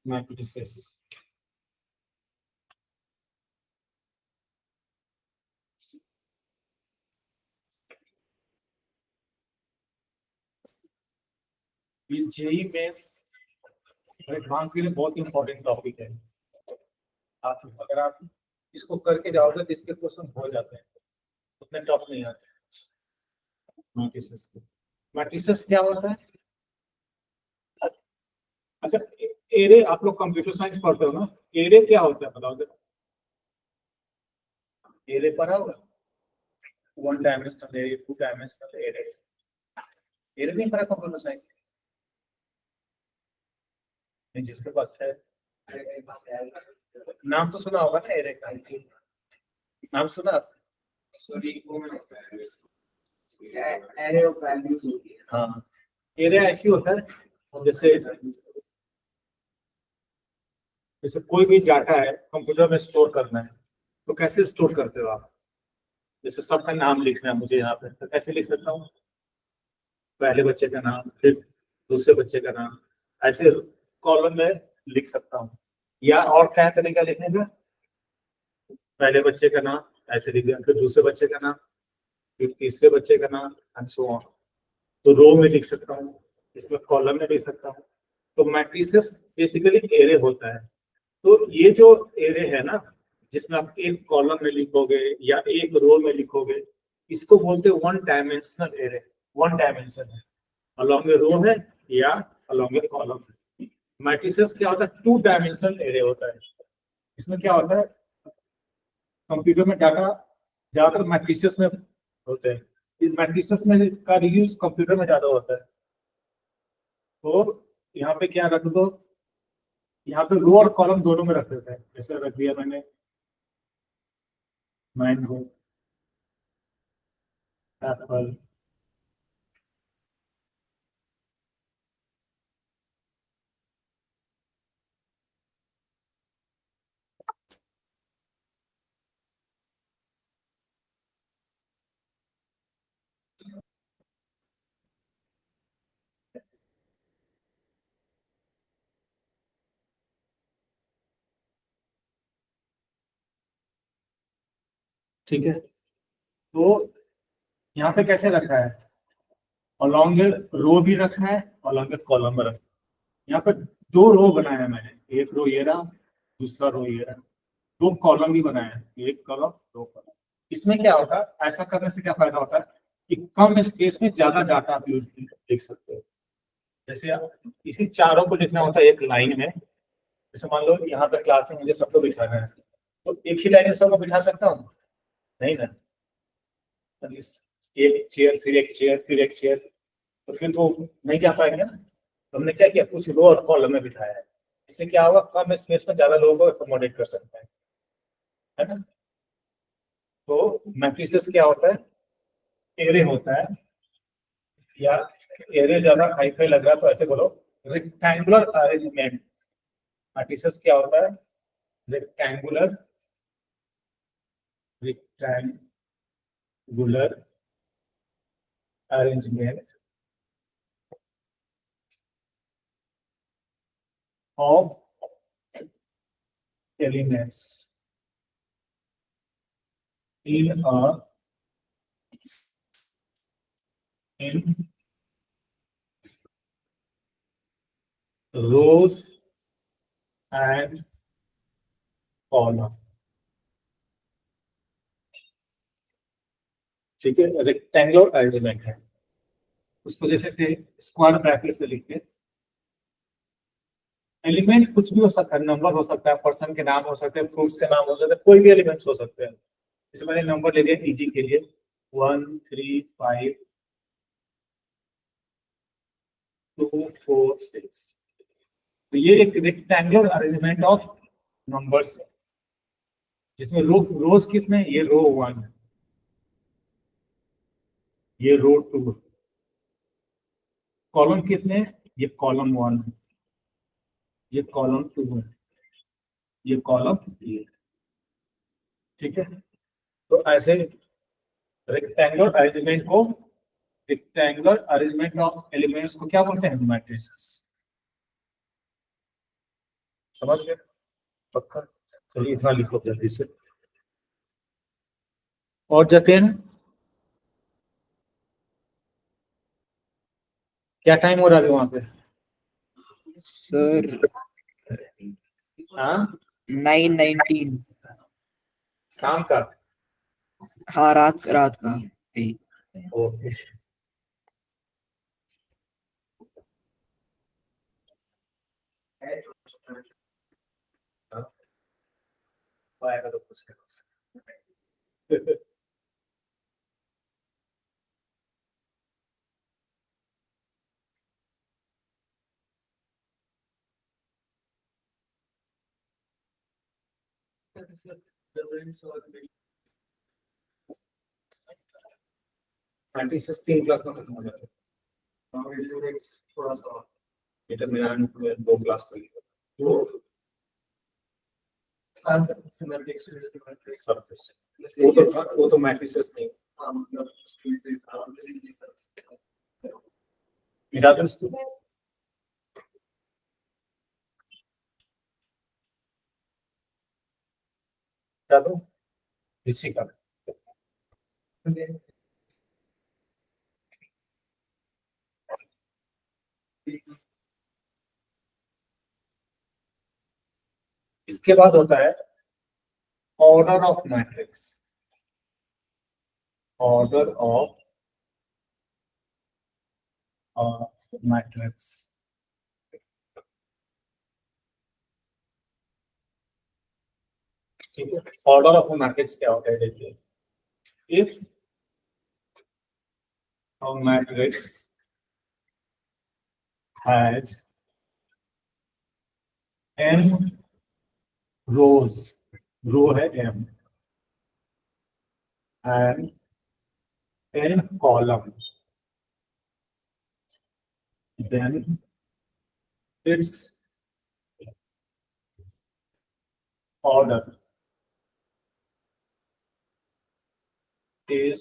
Matrices. ये JEE mains advance के लिए बहुत इंपॉर्टेंट टॉपिक है। आप अगर आप इसको करके जाओगे तो इसके क्वेश्चन हो जाते हैं, उतने टफ नहीं आते। मैट्रिसेस के मैट्रिसेस क्या होता है? अच्छा, एरे आप लोग कंप्यूटर साइंस पढ़ते हो ना, एरे क्या होता है बताओ जरा। एरे पढ़ा होगा, 1 dimensional array, 2 dimensional array. Array नहीं पढ़ा कंप्यूटर साइंस? जिसके पास है नाम तो सुना होगा ना एरे का, नाम सुना? एरे ऑफ वैल्यूज होती है। हाँ, एरे ऐसी होता है जैसे जैसे कोई भी डाटा है कंप्यूटर में स्टोर करना है, तो कैसे स्टोर करते हो आप? जैसे सबका नाम लिखना है मुझे यहाँ पे, तो कैसे लिख सकता हूँ? पहले बच्चे का नाम, फिर दूसरे बच्चे का नाम, ऐसे कॉलम में लिख सकता हूँ। या और क्या तरीका लिखने का? पहले बच्चे का नाम ऐसे लिख दिया, फिर दूसरे बच्चे का नाम, फिर तीसरे बच्चे का नाम, एंड सो ऑन। तो रो में लिख सकता हूँ, इसमें कॉलम में लिख सकता हूँ। तो मैट्रिसेस बेसिकली एरे होता है। तो ये जो एरे है ना, जिसमें आप एक कॉलम में लिखोगे या एक रो में लिखोगे, इसको बोलते हैं 1 डायमेंशनल एरे। 1 डायमेंशन है, अलॉन्ग ए रो है या अलॉन्ग ए कॉलम है। मैट्रिसेस क्या होता है? 2 डायमेंशनल एरे होता है। इसमें क्या होता है, कंप्यूटर में डाटा ज्यादातर मैट्रिसेस में होते हैं। इस मैट्रिसेस में का यूज कंप्यूटर में ज्यादा होता है। तो यहाँ पे क्या रख दो, यहाँ पे रो और कॉलम दोनों में रख देते हैं। जैसे रख दिया मैंने मैंगो, एप्पल, ठीक है। तो यहाँ पे कैसे रखा है? अलॉन्ग रो भी रखा है, अलॉन्ग कॉलम में रखा है। यहाँ पे 2 रो बनाया है मैंने, एक रो ये रहा, दूसरा रो ये रहा। 2 कॉलम भी बनाया है, एक कॉलम 2 कॉलम। इसमें क्या होता है, ऐसा करने से क्या फायदा होता है कि कम स्पेस में ज्यादा डाटा आप यूज लिख सकते हो। जैसे इसी चारों को लिखना होता है एक लाइन में। जैसे मान लो यहाँ पे क्लास में मुझे सबको बिठाना है, तो एक ही लाइन में सबको बिठा सकता हूँ? नहीं ना। एक चेयर, फिर एक चेयर, फिर एक चेयर, तो फिर तो नहीं जा पाएंगे ना। तो हमने क्या किया, कुछ रो और कॉलम में बिठाया है। इससे क्या होगा, कम स्पेस में ज्यादा लोगों को अकोमोडेट कर सकते हैं, है ना। तो मैट्रिसेस क्या होता है? एरे होता है, या एरे ज्यादा हाई फाई लग रहा है तो ऐसे बोलो रेक्टेंगुलर अरेंजमेंट। मैट्रिसेस क्या होता है? Rectangular rectangular arrangement of elements in rows and column। ठीक है, रेक्टेंगुलर अरेंजमेंट है। उसको जैसे से स्क्वायर ब्रैकेट से लिखते, एलिमेंट कुछ भी हो सकता है, नंबर हो सकता है, पर्सन के नाम हो सकते हैं, फ्रूट्स के नाम हो सकते हैं, कोई भी एलिमेंट्स हो सकते हैं। जैसे मैंने नंबर ले लिया इजी के लिए 1 3 5 2 4 6। तो ये एक रेक्टेंगुलर अरेंजमेंट ऑफ नंबर्स है, जिसमें रोज कितने? ये रो 1, ये रो 2। कॉलम कितने? ये कॉलम 1, ये कॉलम 2 है, ये कॉलम 3। ठीक है। तो ऐसे रेक्टेंगुलर अरेंजमेंट ऑफ एलिमेंट्स को क्या बोलते हैं? मैट्रिसेस। समझ गए? पक्का? चलिए इतना लिखो जल्दी से। और जतिन, क्या टाइम हो रहा है वहां पे? सर हाँ 9:19। शाम का? हाँ रात रात का। ओके। आएगा तो कुछ नहीं। तीन क्लास में खत्म हो जाता है। थोड़ा सा डिटरमिनेंट में दो क्लास का वो वो तो मैट्रिसेस नहीं मिला दो इसको। क्या दो इसी का। इसके बाद होता है order of matrix. Order of matrix. ठीक है, ऑर्डर ऑफ मैट्रिक्स क्या होता है देखिए। If a matrix has n rows, रो है m, and n columns, then its order is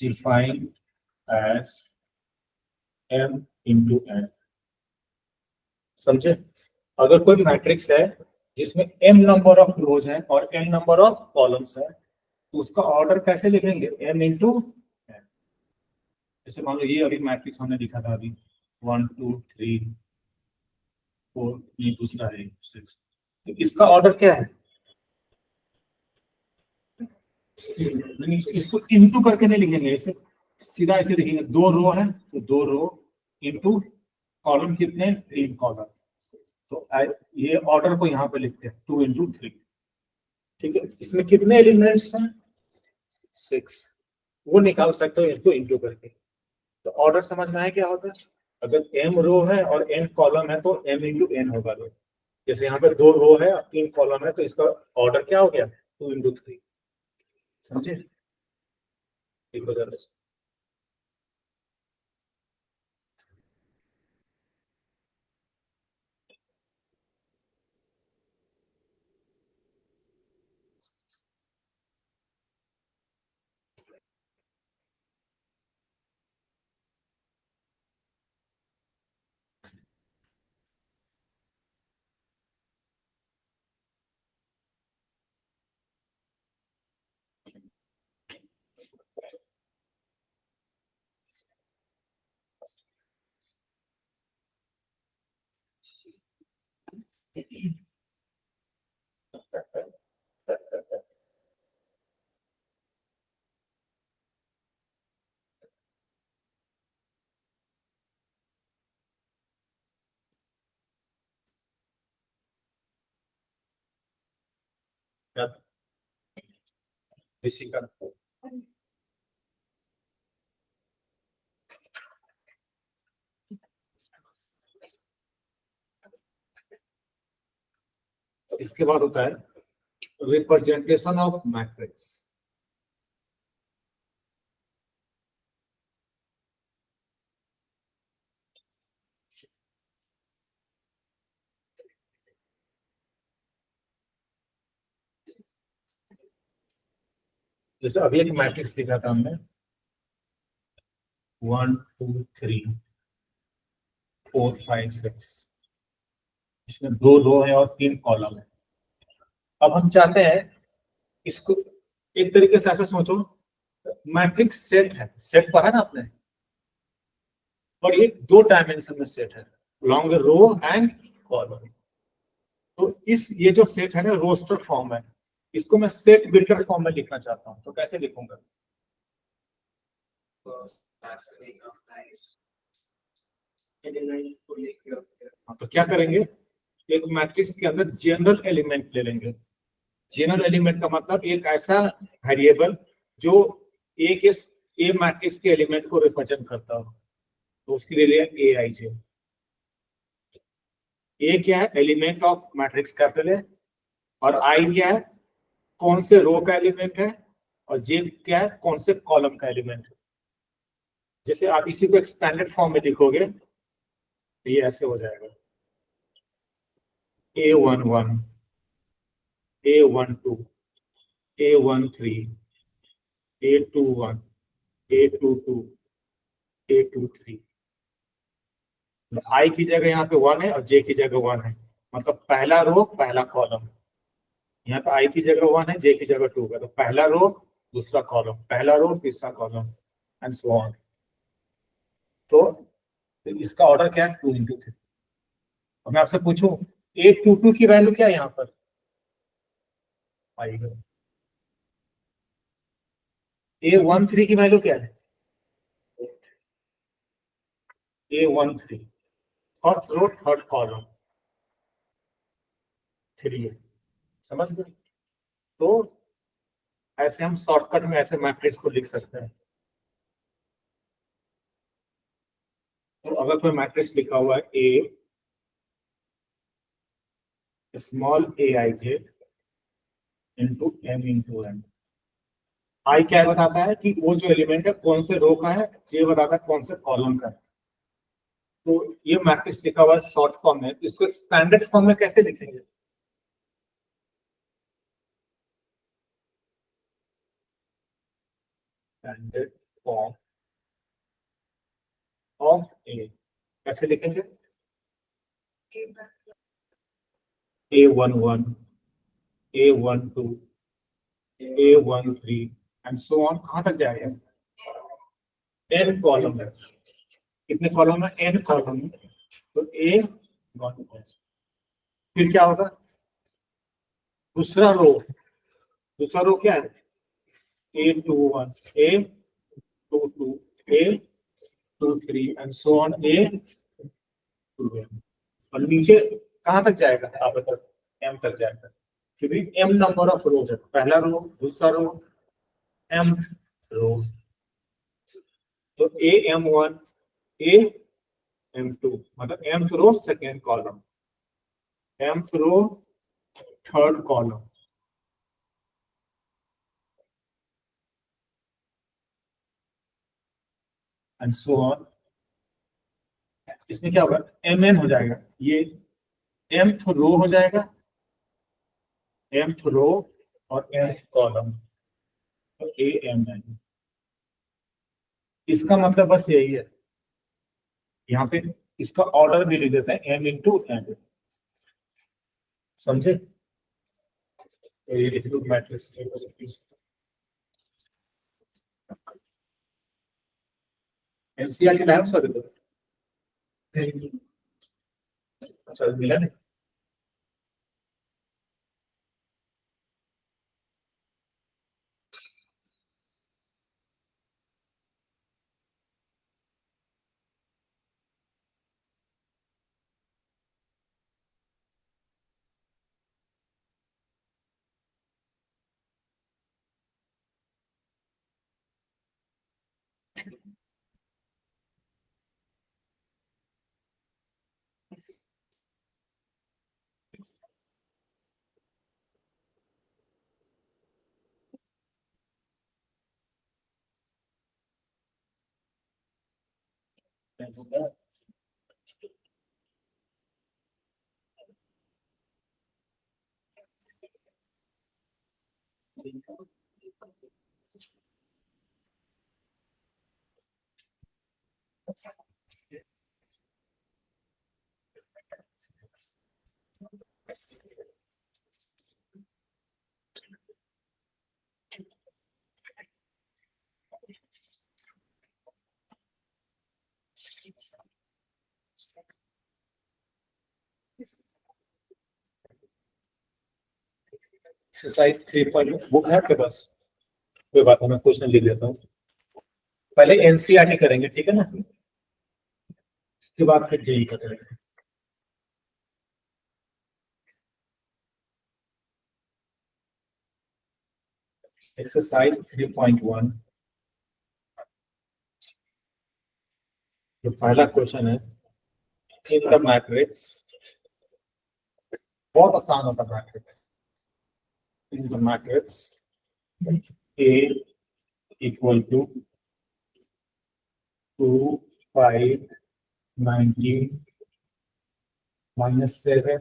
defined as m into n। समझे? अगर कोई मैट्रिक्स है जिसमें m नंबर ऑफ रोज हैं और n नंबर ऑफ कॉलम्स है, तो उसका ऑर्डर कैसे लिखेंगे? m into n। जैसे मान लो ये अभी मैट्रिक्स हमने लिखा था अभी 1 2 3 4, ये दूसरा है 6, तो इसका ऑर्डर क्या है? इसको इंटू करके नहीं लिखेंगे, इसे सीधा ऐसे लिखेंगे। दो रो है तो दो रो इंटू कॉलम कितने? 3 कॉलम। तो ये ऑर्डर को यहाँ पे लिखते हैं 2 इंटू 3। ठीक है, इसमें कितने एलिमेंट्स हैं? 6। वो निकाल सकते हो इसको इंटू करके। तो ऑर्डर समझ में आया क्या होता है? अगर m रो है और n कॉलम है तो m इंटू n होगा रो। जैसे यहाँ पे 2 रो है और 3 कॉलम है तो इसका ऑर्डर क्या हो गया? 2 इंटू 3। समझे? देखो जरा। इसी का इसके बाद होता है रिप्रेजेंटेशन ऑफ मैट्रिक्स। जैसे अभी एक मैट्रिक्स लिखा था हमने 1 2 3 4 5 6। इसमें 2 रो है और 3 कॉलम है। अब हम चाहते हैं इसको एक तरीके से ऐसा सोचो, मैट्रिक्स सेट है, सेट पढ़ा ना आपने, और ये 2 डायमेंशन में सेट है, लॉन्ग रो एंड कॉलम। तो इस ये जो सेट है ना रोस्टर फॉर्म है, इसको मैं सेट बिल्डर फॉर्म में लिखना चाहता हूँ, तो कैसे लिखूंगा? हाँ, तो क्या करेंगे, एक मैट्रिक्स के अंदर जनरल एलिमेंट ले लेंगे। जनरल एलिमेंट का मतलब एक ऐसा वेरिएबल जो ए के ए मैट्रिक्स के एलिमेंट को रिप्रेजेंट करता हो, तो उसके लिए ए आई जे। ए क्या है? एलिमेंट ऑफ मैट्रिक्स कैपिटल है। और आई क्या है? कौन से रो का एलिमेंट है। और जे क्या है? कौन से कॉलम का एलिमेंट है। जैसे आप इसी को एक्सपेंडेड फॉर्म में लिखोगे तो ये ऐसे हो जाएगा, A11, A12, A13, A21, A22, A23। आई की जगह यहाँ पे 1 है और जे की जगह 1 है, मतलब पहला रो पहला कॉलम। यहाँ पे आई की जगह 1 है, जे की जगह 2 है, तो पहला रो दूसरा कॉलम, पहला रो तीसरा कॉलम, एंड सो ऑन। तो इसका ऑर्डर क्या है? 2 into 3। और मैं आपसे पूछूं A22 की वैल्यू क्या है यहाँ पर आएगा? A13 की वैल्यू क्या है? A13 first row third column 3 है। समझ गए? तो ऐसे हम शॉर्टकट में ऐसे मैट्रिक्स को लिख सकते हैं। तो अगर कोई मैट्रिक्स लिखा हुआ है ए small A i J into M into N, आई क्या बताता है कि वो जो एलिमेंट है कौन से रो का है, जे बताता है कौन से कॉलम का है। तो ये मैट्रिक्स लिखा हुआ है शॉर्ट फॉर्म में, इसको एक्सपेंडेड फॉर्म में कैसे लिखेंगे? स्टैंडर्ड फॉर्म ऑफ ए कैसे लिखेंगे? A11, A12, A13 and so on, कहां तक जाएगा? एन कॉलम है। कितने कॉलम है? एन कॉलम है। तो ए वन, फिर क्या होगा? दूसरा रो, दूसरा रो क्या है? A21, A22, A23 and so on A2n। और नीचे कहां तक जाएगा? आप बताओ। एम तक जाएगा, क्योंकि एम नंबर ऑफ रोज है, पहला रो दूसरा रो एम रो। तो AM1, AM2 मतलब mth row second column, mth row third column, and so on. इसमें क्या होगा? mn हो जाएगा, ये mth रो हो जाएगा, mth रो और mth कॉलम, तो AMN। इसका मतलब बस यही है, यहाँ पे इसका ऑर्डर भी लिख देते हैं m इंटू एन। समझे? तो ये लिख लो मैट्रिक्स। एनसीईआरटी लाया सर? अच्छा मिला नहीं? एक्सरसाइज 3 बुक है आपके पास? कोई बात नहीं, मैं क्वेश्चन लिख देता हूँ। पहले एनसीईआरटी करेंगे, ठीक है ना, इसके बाद फिर जेई का करेंगे। एक्सरसाइज 3.1 जो पहला क्वेश्चन है, इन द मैट्रिक्स, बहुत आसान होता है matrix. In the matrix A equal to 2, 5, 19, -7,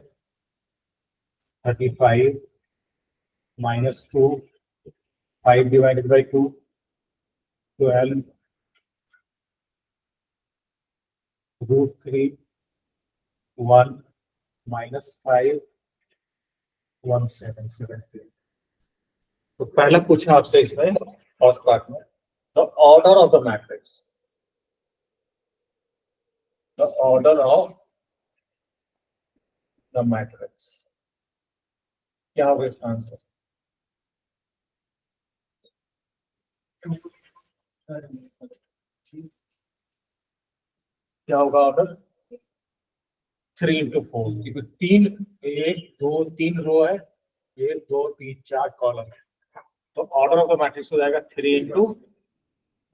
35, -2, 5 divided by 2, 12, √3, 1, -5, 177। तो पहला पूछा आपसे इसमें फर्स्ट पार्ट में, the order of the matrix, the order of the matrix, क्या होगा इसका आंसर? क्या होगा ऑर्डर? 3 into 4, क्योंकि 3, 1, 2, 3 रो है, 1, 2, 3, 4 कॉलम है, तो ऑर्डर ऑफ द मैट्रिक्स हो जाएगा 3 into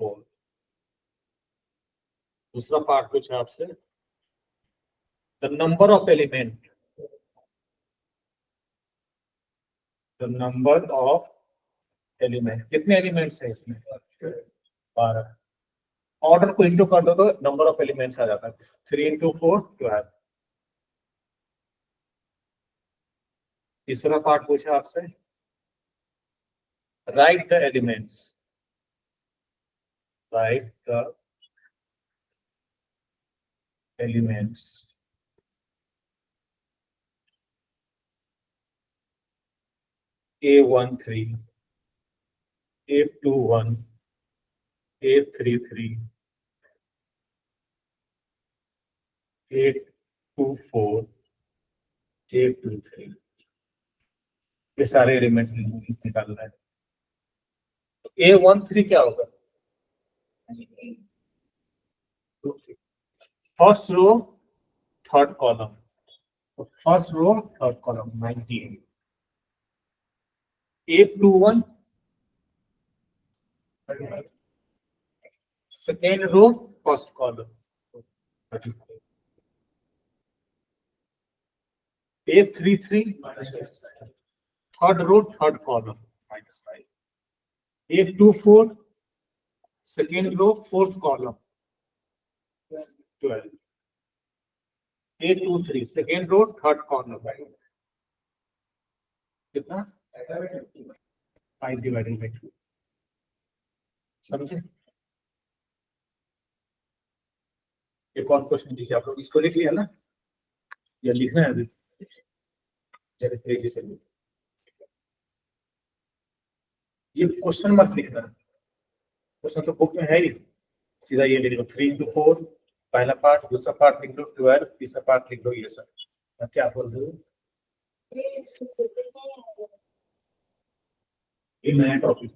4। दूसरा पार्ट पूछा आपसे, the number of element, the number of element, कितने एलिमेंट्स है इसमें? 12। ऑर्डर को इंटू कर दो तो नंबर ऑफ एलिमेंट्स आ जाता है, 3 into 4, 12। तीसरा पार्ट पूछा आपसे, right the elements, right the elements A13, A21, A33, A24, A23, ये सारे एलिमेंट निकालना है। तो A13 क्या होगा? First row third column, first row third column 19, A21 second row first column 35, A33 third row third column -5, A24 second row fourth column 12, A23 second row third column कितना? 5 divided by 2। समझे? एक और question लिखिए आप लोग, इसको लिख लिया ना, या लिखना है अभी? जरा तेजी से लिखिए, ये क्वेश्चन मत लिखना, क्वेश्चन तो बुक में है ही, सीधा ये लिख लो 3 into 4 पहला पार्ट, दूसरा पार्ट लिख लो 12, तीसरा पार्ट लिख लो ये सब। मैं क्या बोल रही हूँ, ये नया टॉपिक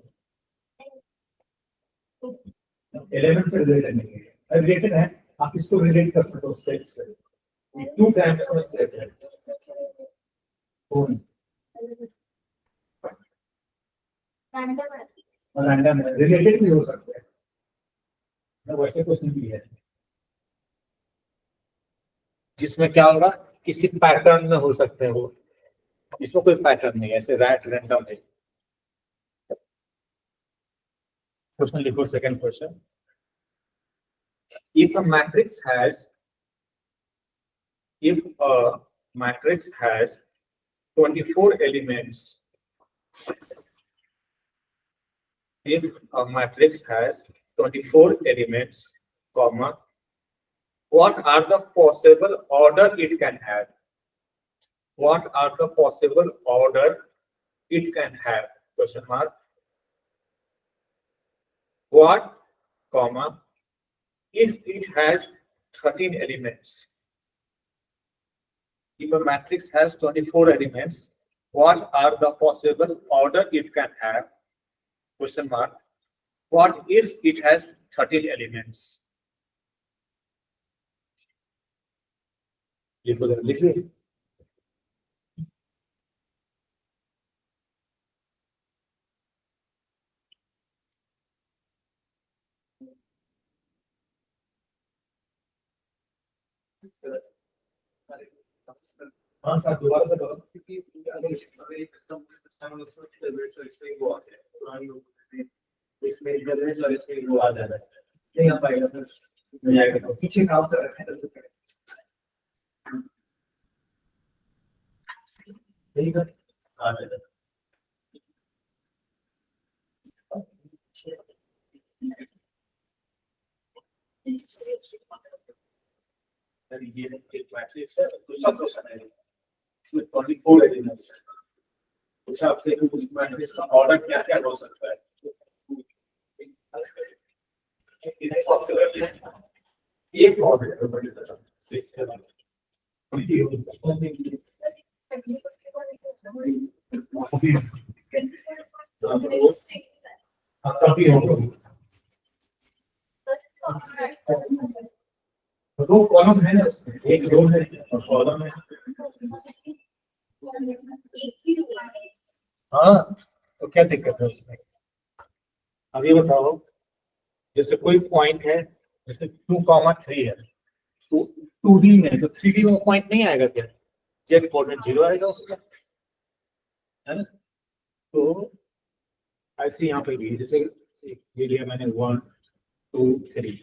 एलिमेंट से रिलेटेड नहीं है, रिलेटेड है, आप इसको रिलेट कर सकते हो सेट से, 2 डायमेंशनल सेट है। रैंडम है, रिलेटेड भी हो सकते हैं, वैसे क्वेश्चन भी है जिसमें क्या होगा, किसी पैटर्न में हो सकते हैं वो, इसमें कोई पैटर्न नहीं है, ऐसे रैंडम है। क्वेश्चन लिखो, second question, if a matrix has 24 elements, if a matrix has 24 elements, comma, what are the possible order it can have? What are the possible order it can have? Question mark. What, comma, if it has 13 elements? If a matrix has 24 elements, what are the possible order it can have? Question mark. What if it has 13 elements? लिखो जरा, लिखिए। हाँ sir, दोबारा से करो। इसमें इधर और इसमें वो आ जाता है, नहीं आ पाएगा सर, नहीं आएगा। पीछे काम कर रखा है तो नहीं कर आ जाएगा। सर ये एक मैट्रिक्स है, दूसरा क्वेश्चन है, इसमें 24 एलिमेंट्स है। कुछ आपसे उस मैट्रिक्स का ऑर्डर क्या क्या हो सकता है? एक ऑर्डर दो कॉलम है ना उसमें, एक रो है और कॉलम है। हाँ, तो क्या दिक्कत है उसमें? अब ये बताओ, जैसे कोई पॉइंट है, जैसे 2,3 है, तो 2D में, तो 3D में पॉइंट नहीं आएगा क्या? जेड कोऑर्डिनेट 0 आएगा उसका, है ना? तो ऐसे यहाँ पे भी, जैसे ये लिया मैंने 1 2 3,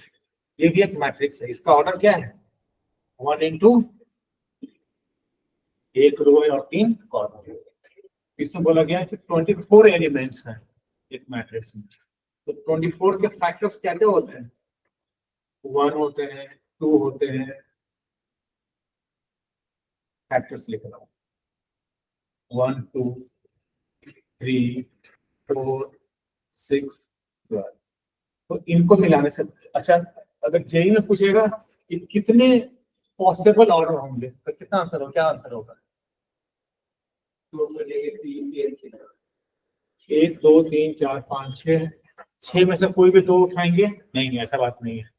ये भी एक मैट्रिक्स है। इसका ऑर्डर क्या है? 1 इंटू एक रो है और 3 कॉलम। इसमें बोला गया है कि 24 एलिमेंट्स हैं एक मैट्रिक्स में। तो 24 के फैक्टर्स क्या क्या होते हैं? 1 होते हैं, 2 होते हैं, फैक्टर्स लिख रहा हूँ, 1 2 3 4 6 12। तो इनको मिलाने से, अच्छा अगर जेई में पूछेगा कि कितने पॉसिबल ऑर्डर होंगे, तो कितना आंसर हो, क्या आंसर होगा? 1 2 3 4 5 6, 6 में से कोई भी 2 उठाएंगे? नहीं, ऐसा बात नहीं है।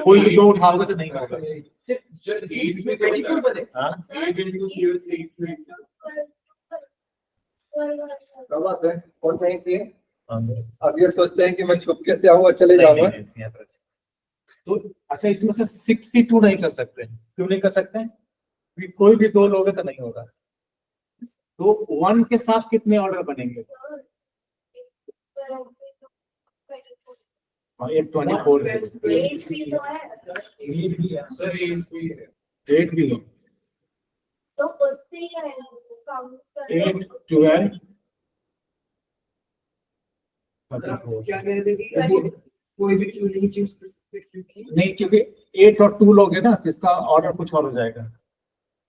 कोई भी 2 उठाओगे तो नहीं होगा। क्या बात है, कौन नहीं किए? अब ये सोचते हैं कि मैं छुपके से आऊंगा, चले जाऊंगा। तो अच्छा, इसमें से 62 नहीं कर सकते? क्यों नहीं कर सकते? कोई भी 2 लोगे तो नहीं होगा। तो 1 के साथ कितने ऑर्डर बनेंगे? हाँ, एक 24 है, सर 8 भी है, 8 12 क्या कह रहे थे कि कोई भी क्यों नहीं चूज कर सकते? क्योंकि नहीं, क्योंकि 8 और 2 लोगे ना, इसका ऑर्डर कुछ और हो जाएगा।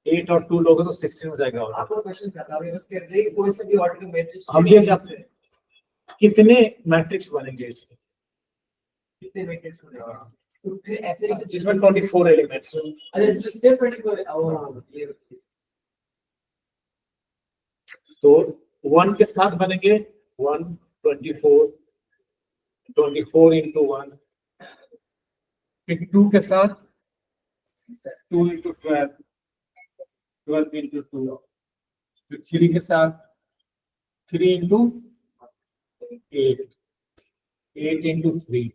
8 और 2 लोगे तो 16 हो जाएगा ऑर्डर। आपका क्वेश्चन क्या था? हम बस कह रहे थे कि कोई सा भी ऑर्डर का मैट्रिक्स, हम ये जानते हैं कितने मैट्रिक्स बनेंगे इससे, कितने मैट्रिक्स बनेंगे? तो फिर ऐसे नहीं, जिसमें 24 एलिमेंट्स हो। अगर इसमें सिर्फ 24, ओह ये तो 1 के साथ बनेंगे 1 24 24 इंटू 1, फिर 2 के साथ 2 इंटू 12 12 इंटू 2, फिर 3 के साथ 3 इंटू 8 8 इंटू 3,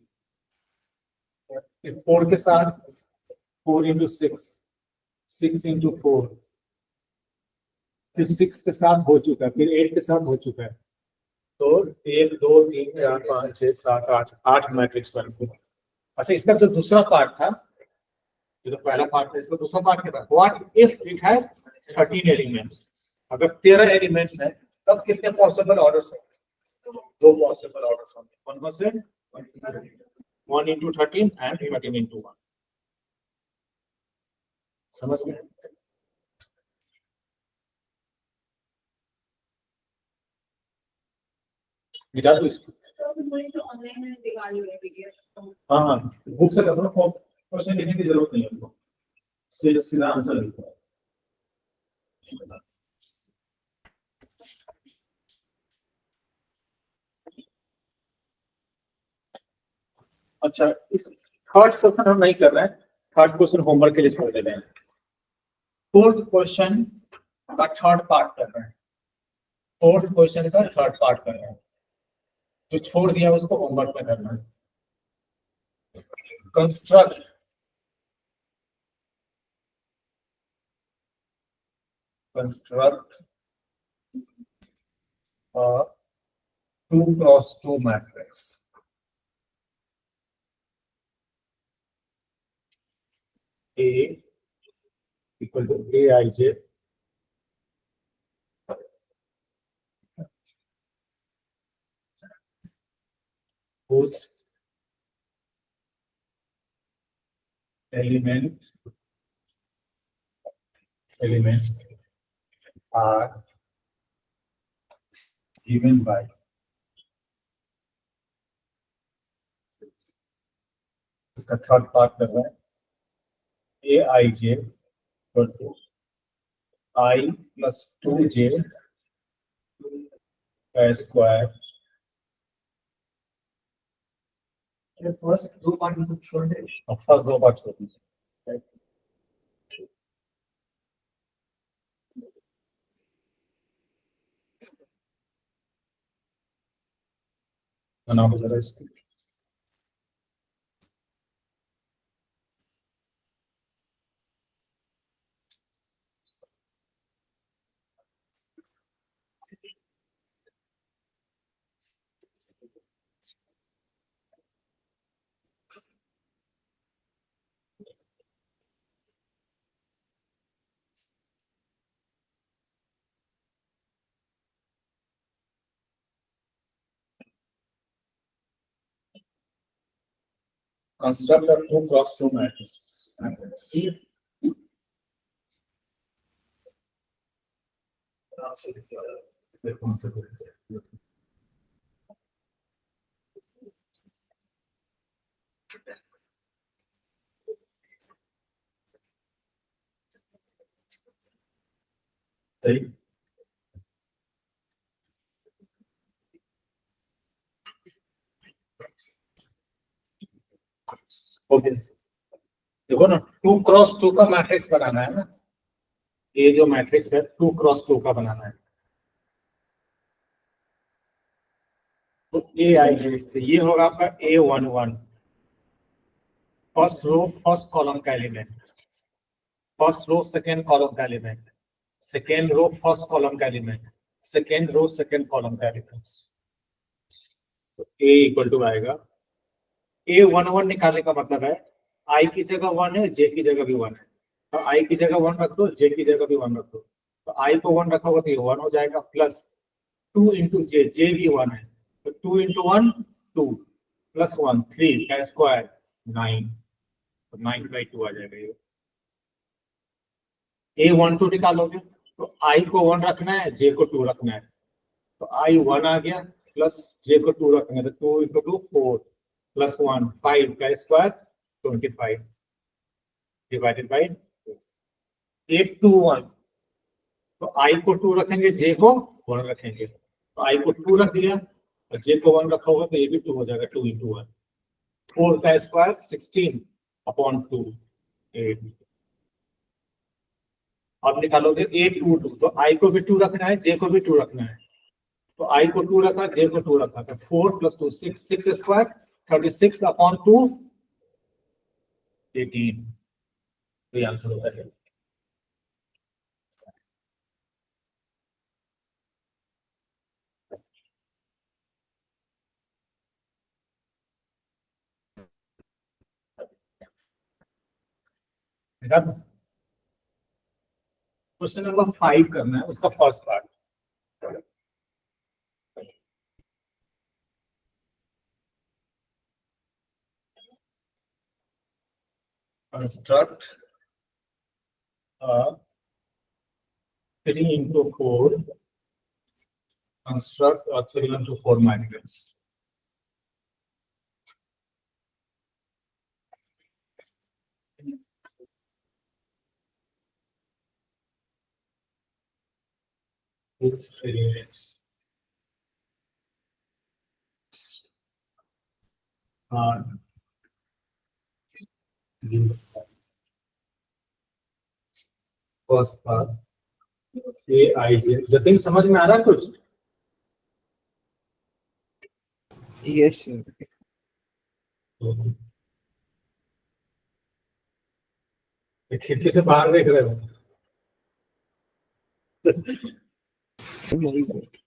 फिर 4 के साथ 4 इंटू 6 6 इंटू 4, फिर 6 के साथ हो चुका है, फिर 8 के साथ हो चुका है। तो 1 2 3 4 5 6 7 8 8 मैट्रिक्स बनते हैं। अच्छा, इसका जो दूसरा पार्ट था, ये तो पहला पार्ट था, इसका दूसरा पार्ट क्या था? What if it has 13 elements? अगर 13 एलिमेंट्स है तब कितने पॉसिबल ऑर्डर्स हैं? 2 पॉसिबल ऑर्डर्स होंगे। कौन से? 1 इंटू 13 एंड 13 इंटू 1। समझ गए? गिरा दो इसको। हाँ हाँ, बुक से कर दो, क्वेश्चन लिखने की जरूरत नहीं है उनको, सीधा आंसर लिखो। अच्छा, थर्ड क्वेश्चन हम नहीं कर रहे हैं, थर्ड क्वेश्चन होमवर्क के लिए छोड़ दे रहे हैं। फोर्थ क्वेश्चन का थर्ड पार्ट कर रहे हैं, फोर्थ क्वेश्चन का थर्ड पार्ट कर रहे हैं, जो छोड़ दिया उसको होमवर्क में करना है। Construct a 2x2 matrix A equal to Aij whose elements are given by इसका थर्ड पार्ट कर रहे हैं Aij equal to I plus 2j square। First दो पार्ट में कुछ छोड़ दे। अब फर्स्ट दो पार्ट छोड़ दीजिए। बनाओ जरा इसको। Construct a 2x2 matrix। सही। ओके, देखो ना 2x2 का मैट्रिक्स बनाना है ना, ये जो मैट्रिक्स है 2x2 का बनाना है, तो ए आई ये होगा आपका A11 first row first column का element, first row second column का element, second row first column का element, second row second column का एलिमेंट। तो ए इक्वल टू आएगा A11 निकालने का मतलब है आई की जगह 1 है, जे की जगह भी 1 है, तो आई की जगह 1 रख दो, जे की जगह भी 1 रख दो, तो आई को 1 रखा होगा तो ये 1 हो जाएगा, प्लस 2 इंटू जे, जे भी 1 है, तो 2 इंटू 1 2 प्लस 1 3 का स्क्वायर 9, तो 9/2 आ जाएगा ये। A12 निकालोगे तो आई को 1 रखना है, जे को 2 रखना है, तो आई 1 आ गया, प्लस जे को 2 रखना है, तो 2 इंटू 2 4 प्लस 1 5 का स्क्वायर 25 डिवाइडेड बाई 821, तो आई को 2 रखेंगे, जे को 1 रखेंगे, तो आई को 2 रख दिया और जे को 1 रखा होगा तो ये भी 2 हो जाएगा, 2 इंटू 1 4 का स्क्वायर 16/2 8। अब निकालोगे A22, तो आई को भी 2 रखना है, जे को भी 2 रखना है, तो आई को 2 रखा, जे को 2 रखा, तो 4 प्लस 2 6 6 स्क्वायर 36/2 18, तो ये आंसर होता है। क्वेश्चन नंबर 5 करना है, उसका first part. Construct 3 into 4 construct a 3 into 4 matrix। Whose elements are first part a i j. Jatin समझ में आ रहा है कुछ? Yes sir. खिड़की से बाहर देख रहे हो? Very good.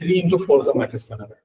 Three into four का मैट्रिक्स बना है।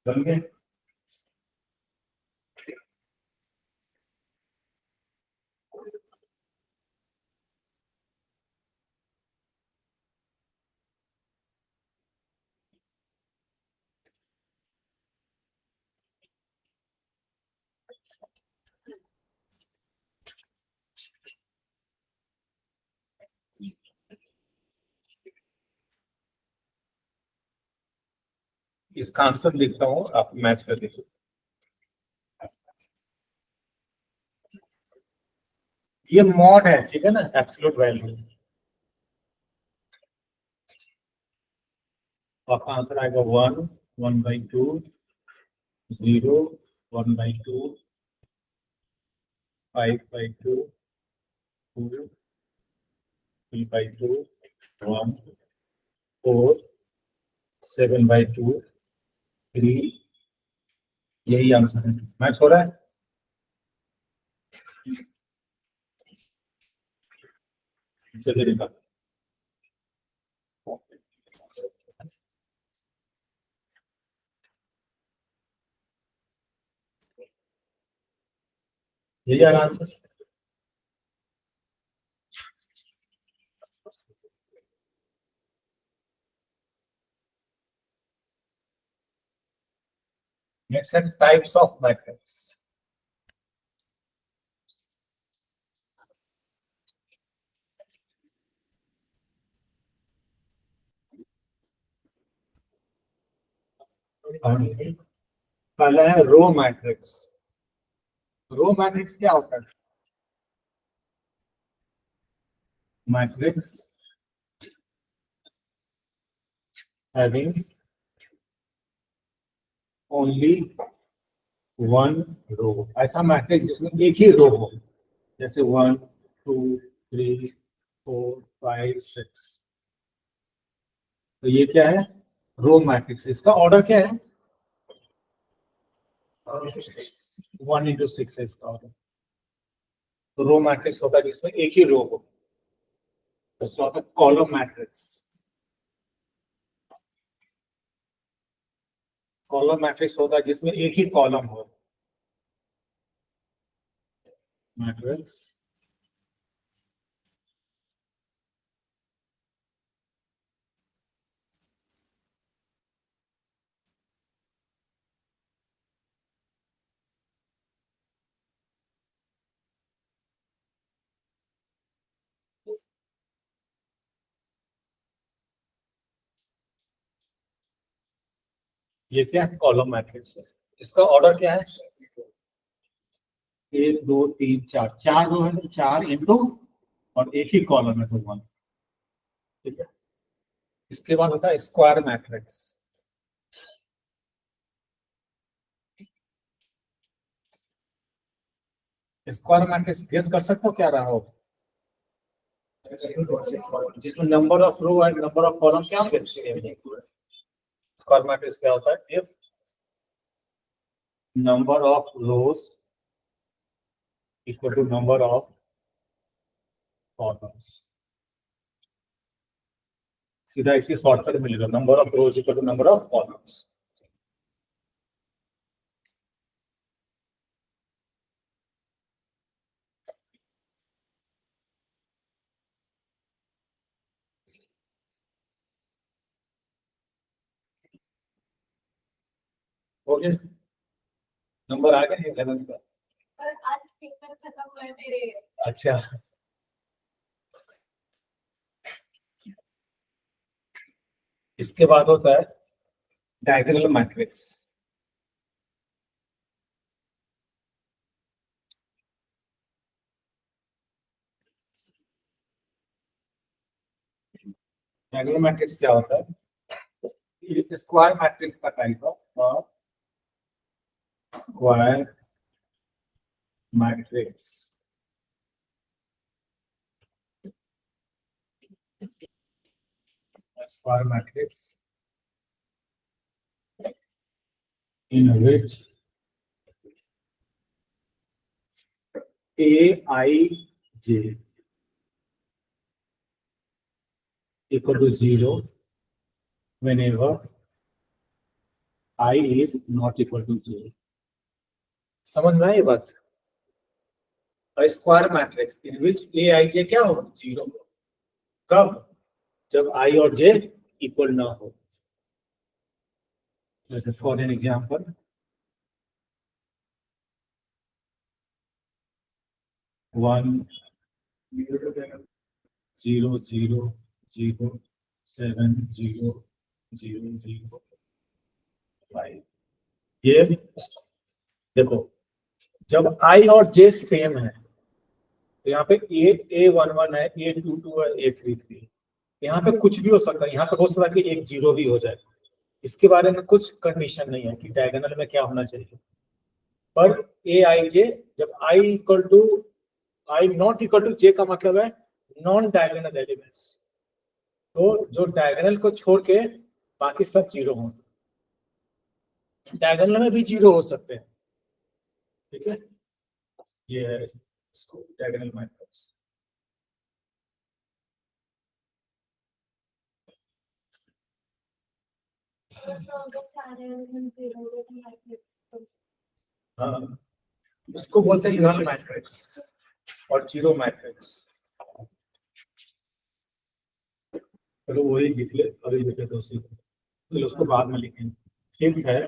बन गए? इसका आंसर लिखता हूँ, आप मैच कर लीजिए। ये मॉड है, ठीक है ना, एब्सोल्यूट वैल्यू। आपका आंसर आएगा 1, 1/2, 0, 1/2, 5/2, 2, 3/2, 1, 4, 7/2, 3। यही आंसर है। मैच हो रहा है? चलिए निकाल। यही आ answer. Next set types of matrix. पहला है रो मैट्रिक्स। रो मैट्रिक्स क्या होता है? मैट्रिक्स having only one रो। ऐसा मैट्रिक्स जिसमें एक ही रो हो, जैसे 1, 2, 3, 4, 5, 6। तो ये क्या है? Row matrix. इसका ऑर्डर क्या है? 1 into 6 है इसका ऑर्डर। तो रो मैट्रिक्स होता है जिसमें एक ही रो हो, तो उसका होता है कॉलम मैट्रिक्स। कॉलम मैट्रिक्स होता है जिसमें एक ही कॉलम हो। मैट्रिक्स ये क्या है? कॉलम मैट्रिक्स है। इसका ऑर्डर क्या है? 1 2 3 4 4 रो है तो 4 इंटू और एक ही कॉलम है तो 1। ठीक है, इसके बाद होता है square matrix. Square matrix guess कर सकते हो क्या रहा हो, जिसमें number of row and number of column क्या होंगे सेम। स्क्वायर मैट्रिक्स क्या होता है, if number of rows equal to number of columns। सीधा इसी शॉर्टकट मिलेगा, number of rows equal to number of columns. Okay, number आ गए 11 का। आज पेपर खत्म हुए मेरे। अच्छा, इसके बाद होता है डायगोनल मैट्रिक्स। डायगोनल मैट्रिक्स क्या होता है, स्क्वायर मैट्रिक्स का टाइप है, square matrix square matrix in which Aij equal to 0 whenever I is not equal to 0। समझ में आई ये बात? स्क्वायर मैट्रिक्स इन विच Aij क्या हो, 0। कब? जब I और J इक्वल ना हो। जैसे फॉर एन एग्जाम्पल, 1 0 0 0 7 0 0 0 5। ये देखो, जब I और J सेम है तो यहाँ पे A11 है, A22 है, A33। यहाँ पे कुछ भी हो सकता है, यहाँ पे हो सकता है कि एक 0 भी हो जाए। इसके बारे में कुछ कंडीशन नहीं है कि डायगोनल में क्या होना चाहिए। पर Aij जब I equal to I not equal to J का मतलब है नॉन डायगोनल एलिमेंट्स। तो जो डायगोनल को छोड़ के बाकी सब 0 हों। डायगोनल में भी 0 हो सकते हैं। ठीक है, ये है डायगोनल मैट्रिक्स। हाँ, उसको बोलते हैं नल मैट्रिक्स और 0 मैट्रिक्स। चलो वही लिख ले, अभी लिखे तो उसी को, चलो उसको बाद में लिखेंगे। ठीक है,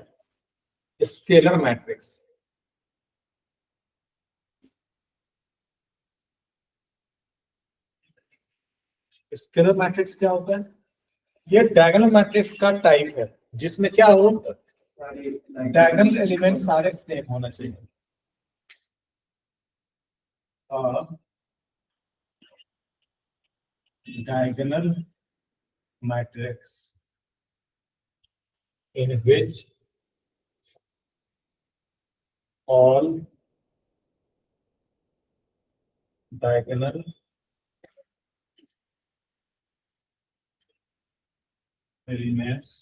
स्केलर मैट्रिक्स। स्केलर मैट्रिक्स क्या होता है, ये डायगोनल मैट्रिक्स का टाइप है जिसमें क्या हो, डायगोनल एलिमेंट सारे सेम होना चाहिए। Diagonal matrix in which all diagonal elements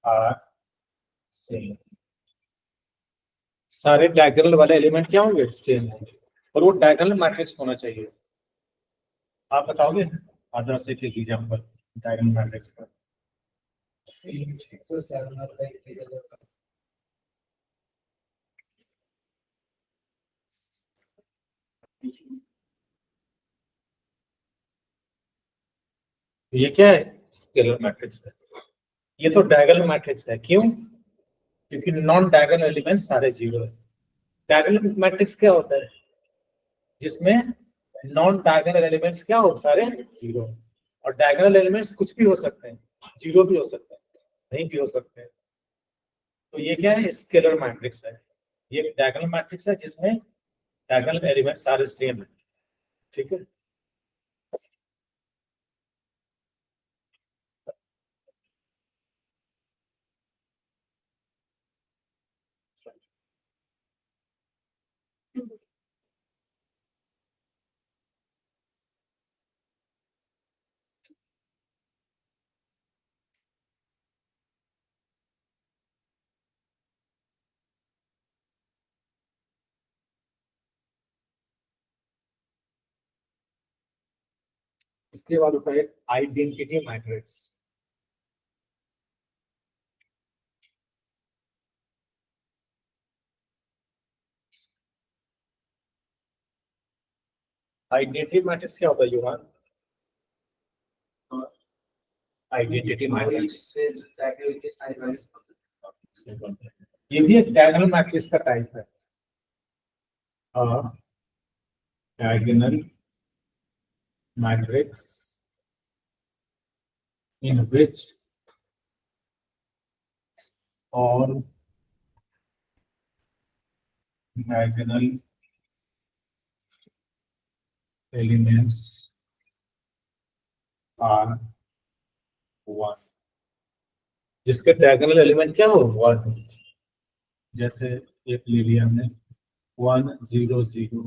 are same। सारे डायगोनल वाले एलिमेंट क्या होंगे, सेम होंगे, और वो डायगोनल मैट्रिक्स होना चाहिए। आप बताओगे आदर्श एक एग्जांपल डायगोनल मैट्रिक्स का? ये क्या है, स्केलर मैट्रिक्स है। ये तो डायगोनल मैट्रिक्स है, क्यों? क्योंकि नॉन डायगोनल एलिमेंट सारे 0 है। डायगोनल मैट्रिक्स क्या होता है, जिसमें नॉन डायगोनल एलिमेंट्स क्या हो, सारे 0। और डायगोनल एलिमेंट्स कुछ भी हो सकते हैं, 0 भी हो सकते हैं, नहीं भी हो सकते हैं। तो ये क्या है, स्केलर मैट्रिक्स है। ये एक डायगोनल मैट्रिक्स है जिसमें डायगोनल एलिमेंट सारे सेम है, ठीक है। इसके बाद होता है आइडेंटिटी मैट्रिक्स। आइडेंटिटी मैट्रिक्स क्या होता है युवान? आइडेंटिटी मैट्रिक्स ये भी एक डायगोनल मैट्रिक्स का टाइप है। Diagonal matrix in which all diagonal elements are 1, जिसके डायगोनल एलिमेंट क्या हो 1, जैसे एक ले लिया हमने 1 0 0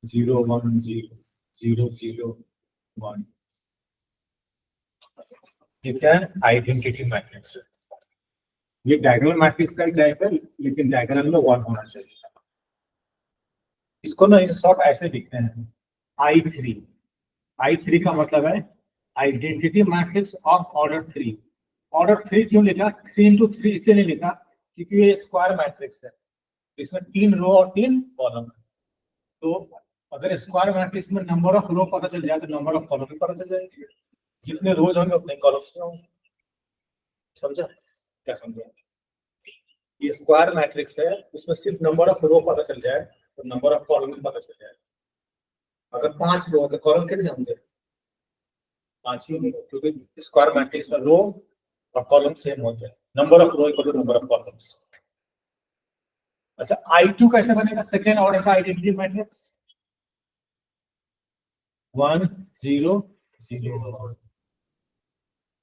0 1 0 0 0 1, ये क्या है? आइडेंटिटी मैट्रिक्स है। ये डायगोनल मैट्रिक्स का टाइप है, लेकिन डायगोनल में 1 होना चाहिए। इसको ना इन शॉर्ट ऐसे लिखते हैं I3। I3 का मतलब है identity matrix of order 3। Order 3 क्यों लिखा? 3 इंटू 3 इसलिए नहीं लिखा क्योंकि ये स्क्वायर मैट्रिक्स है, इसमें 3 रो और 3 कॉलम है। तो अगर स्क्वायर मैट्रिक्स में नंबर ऑफ रो पता चल जाए तो नंबर ऑफ कॉलम भी पता चल जाएगी। जितने रोज होंगे उतने कॉलम्स में होंगे। समझा? क्या समझा? ये स्क्वायर मैट्रिक्स है, उसमें सिर्फ नंबर ऑफ रो पता चल जाए तो नंबर ऑफ कॉलम भी पता चल जाए। अगर 5 रो तो कॉलम कितने होंगे? 5 ही होंगे, क्योंकि स्क्वायर मैट्रिक्स में रो और कॉलम सेम होते हैं। Number of row equal to number of columns. अच्छा, I2 कैसे बनेगा? सेकेंड ऑर्डर का आइडेंटिटी मैट्रिक्स 1 0 0 1।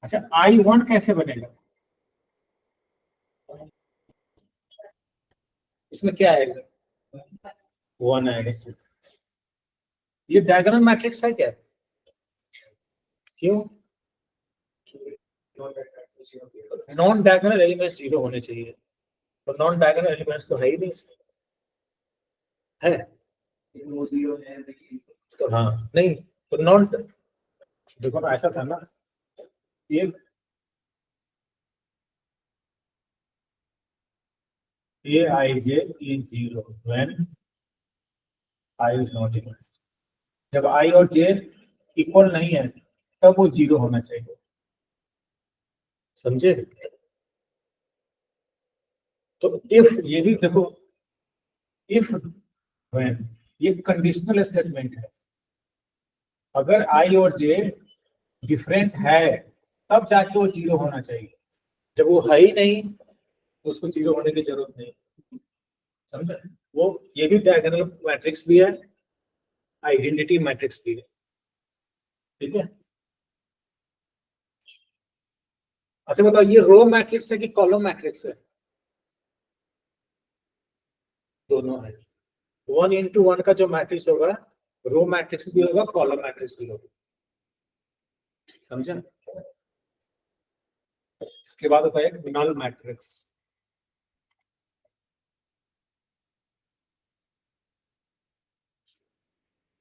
अच्छा, I1 कैसे बनेगा? इसमें क्या आएगा? 1 आएगा इसमें। ये डायगोनल मैट्रिक्स है क्या? क्यों? नॉन डायगोनल एलिमेंट्स 0 होने चाहिए, तो नॉन डायगोनल एलिमेंट्स तो है ही नहीं इसमें। है तो हाँ, नहीं तो नॉन, देखो ना ऐसा था ना, ये Aij is 0 when I is not equal। जब I और J इक्वल नहीं है तब वो 0 होना चाहिए। समझे? तो इफ, ये भी देखो, इफ when, ये कंडीशनल स्टेटमेंट है। अगर I और J डिफरेंट है तब जाके वो 0 होना चाहिए। जब वो है ही नहीं तो उसको 0 होने की जरूरत नहीं। समझा? वो ये भी डायगोनल मैट्रिक्स भी है, आइडेंटिटी मैट्रिक्स भी है। ठीक है? अच्छा बताओ, ये रो मैट्रिक्स है कि कॉलम मैट्रिक्स है? दोनों है। 1 इंटू 1 का जो मैट्रिक्स होगा रो मैट्रिक्स भी होगा, कॉलम मैट्रिक्स भी होगा। समझा? इसके बाद होता है नल मैट्रिक्स।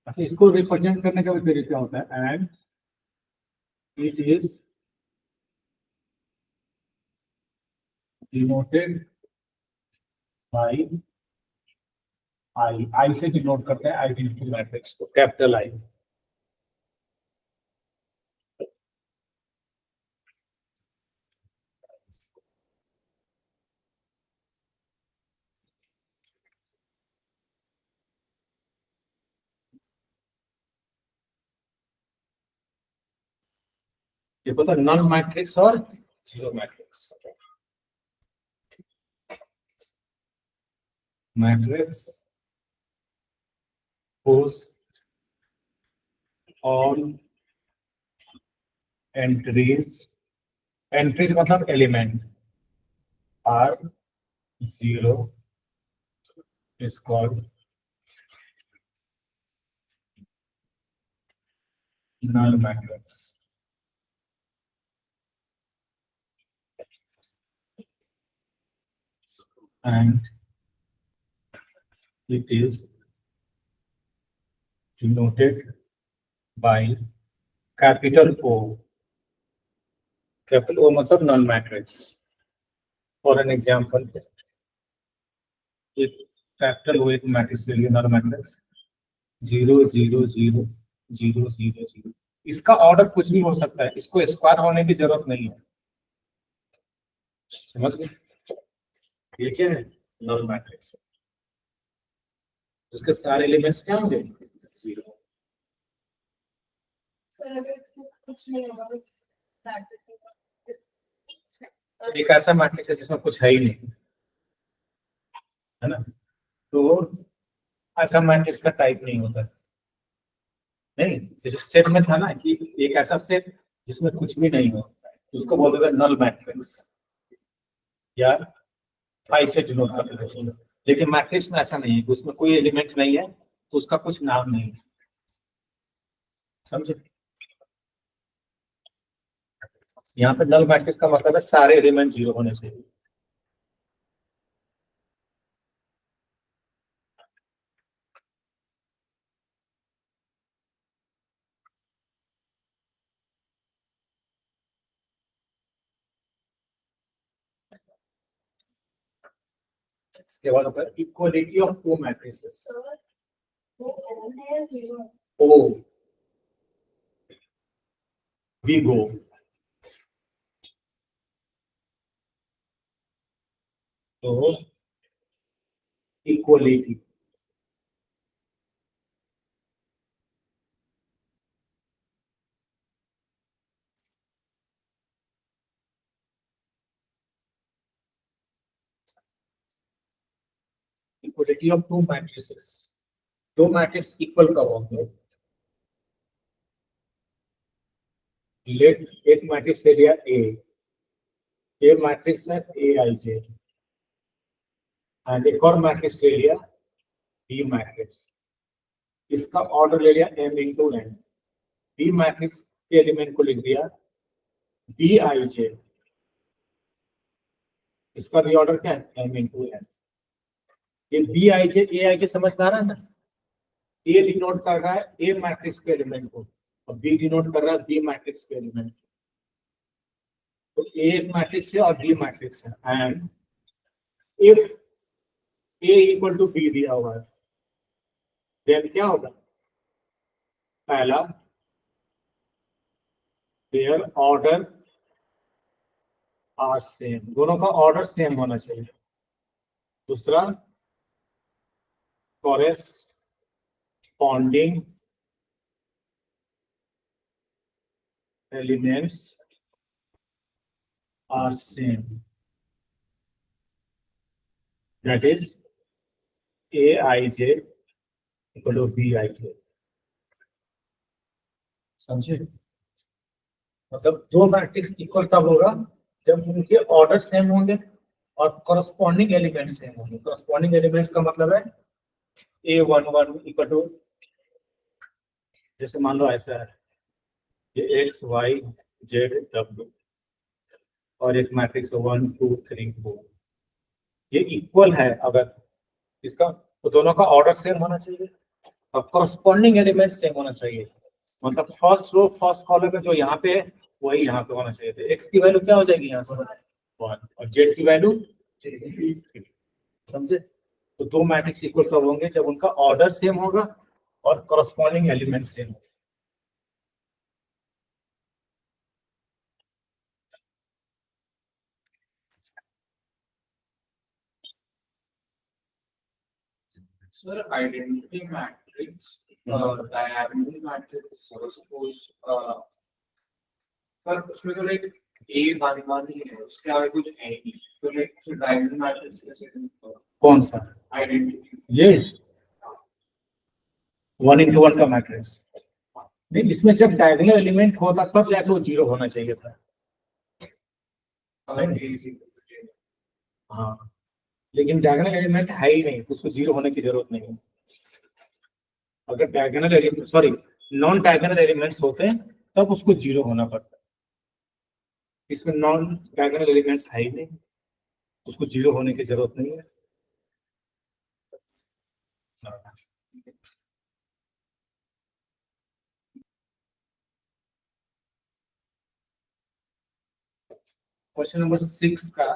अच्छा, इसको रिप्रेजेंट करने का भी तरीका होता है, and it is denoted by I से डिनोट करते हैं आइडेंटिटी मैट्रिक्स को, कैपिटल आई। ये पता नल मैट्रिक्स और zero matrix. matrix whose all entries मतलब element are 0 is called null matrix. And it is denoted by capital O. Capital O मतलब null matrix. For an example, if capital O एक matrix ले लिया null matrix 0 0 0 0 0 0, इसका order कुछ भी हो सकता है, इसको स्क्वायर होने की जरूरत नहीं है, समझ गए? ये क्या है? null matrix, उसके सारे एलिमेंट्स क्या होंगे? 0. सर अगर इसमें कुछ नहीं होगा बस एक ऐसा मैट्रिक्स है जिसमें कुछ है ही नहीं, है ना? तो ऐसा मैट्रिक्स का टाइप नहीं होता है। नहीं, जैसे सेट में था ना कि एक ऐसा सेट जिसमें कुछ भी नहीं हो, उसको बोलते थे नल मैट्रिक्स या फाई से डिनोट करते थे। लेकिन मैट्रिक्स में ऐसा नहीं है, उसमें कोई एलिमेंट नहीं है तो उसका कुछ नाम नहीं है, समझे? यहाँ पे नल मैट्रिक्स का मतलब है सारे एलिमेंट 0 होने चाहिए। इसके बाद होता है equality of to matrices. Sir वो ओन है 0 ओ वी गो तो equality equality of to matrices, दो मैट्रिक्स इक्वल कब होंगे? लेट एक मैट्रिक्स ले लिया ए मैट्रिक्स है aij, एंड एक और मैट्रिक्स ले लिया बी मैट्रिक्स, इसका ऑर्डर ले लिया m into n, B matrix के एलिमेंट को लिख दिया bij, इसका भी ऑर्डर क्या है m इंटू n। ये bij aij समझ में आ रहा है ना? ए डिनोट कर रहा है ए मैट्रिक्स के एलिमेंट को और बी डिनोट कर रहा है बी मैट्रिक्स के एलिमेंट। तो ए एक मैट्रिक्स है और बी मैट्रिक्स है, and if A equal to B दिया हुआ है देन क्या होगा? पहला देयर ऑर्डर आर सेम, दोनों का ऑर्डर सेम होना चाहिए। दूसरा corresponding elements are same, that is aij equal to bij। समझे? मतलब दो मैट्रिक्स इक्वल तब होगा जब उनके ऑर्डर सेम होंगे और कॉरेस्पॉन्डिंग एलिमेंट सेम होंगे। कॉरेस्पॉन्डिंग एलिमेंट्स का मतलब है a11 इक्वल टू, जैसे मान लो ऐसा है ये x y z w और एक मैट्रिक्स 1 2 3 4, ये इक्वल है अगर इसका, तो दोनों का ऑर्डर सेम होना चाहिए और कॉरेस्पॉन्डिंग एलिमेंट सेम होना चाहिए। मतलब फर्स्ट रो फर्स्ट कॉलम में जो यहाँ पे है वही यहाँ पे होना चाहिए। तो x की वैल्यू क्या हो जाएगी यहाँ से 1 और z की वैल्यू 3, समझे? तो दो मैट्रिक्स इक्वल कब होंगे? जब उनका ऑर्डर सेम होगा और कॉरेस्पॉन्डिंग एलिमेंट सेम होगा। Sir, identity matrix, diagonal matrix, so suppose, sir उसमें तो लाइक A11 ही है, उसके आगे कुछ है ही नहीं, तो लाइक उसे डायगोनल मैट्रिक्स कैसे कौन सा? आइडेंटिटी? ये 1 into 1 का मैट्रिक्स नहीं, इसमें जब डायगोनल एलिमेंट होता तब जाके वो 0 होना चाहिए था। अगर A is equal to 10, हाँ, लेकिन डायगोनल एलिमेंट है ही नहीं, उसको 0 होने की जरूरत नहीं है। अगर diagonal element sorry non diagonal elements होते हैं तब उसको 0 होना पड़ता है। इसमें नॉन डायगोनल एलिमेंट्स है ही नहीं, उसको 0 होने की जरूरत नहीं है। क्वेश्चन नंबर 6 का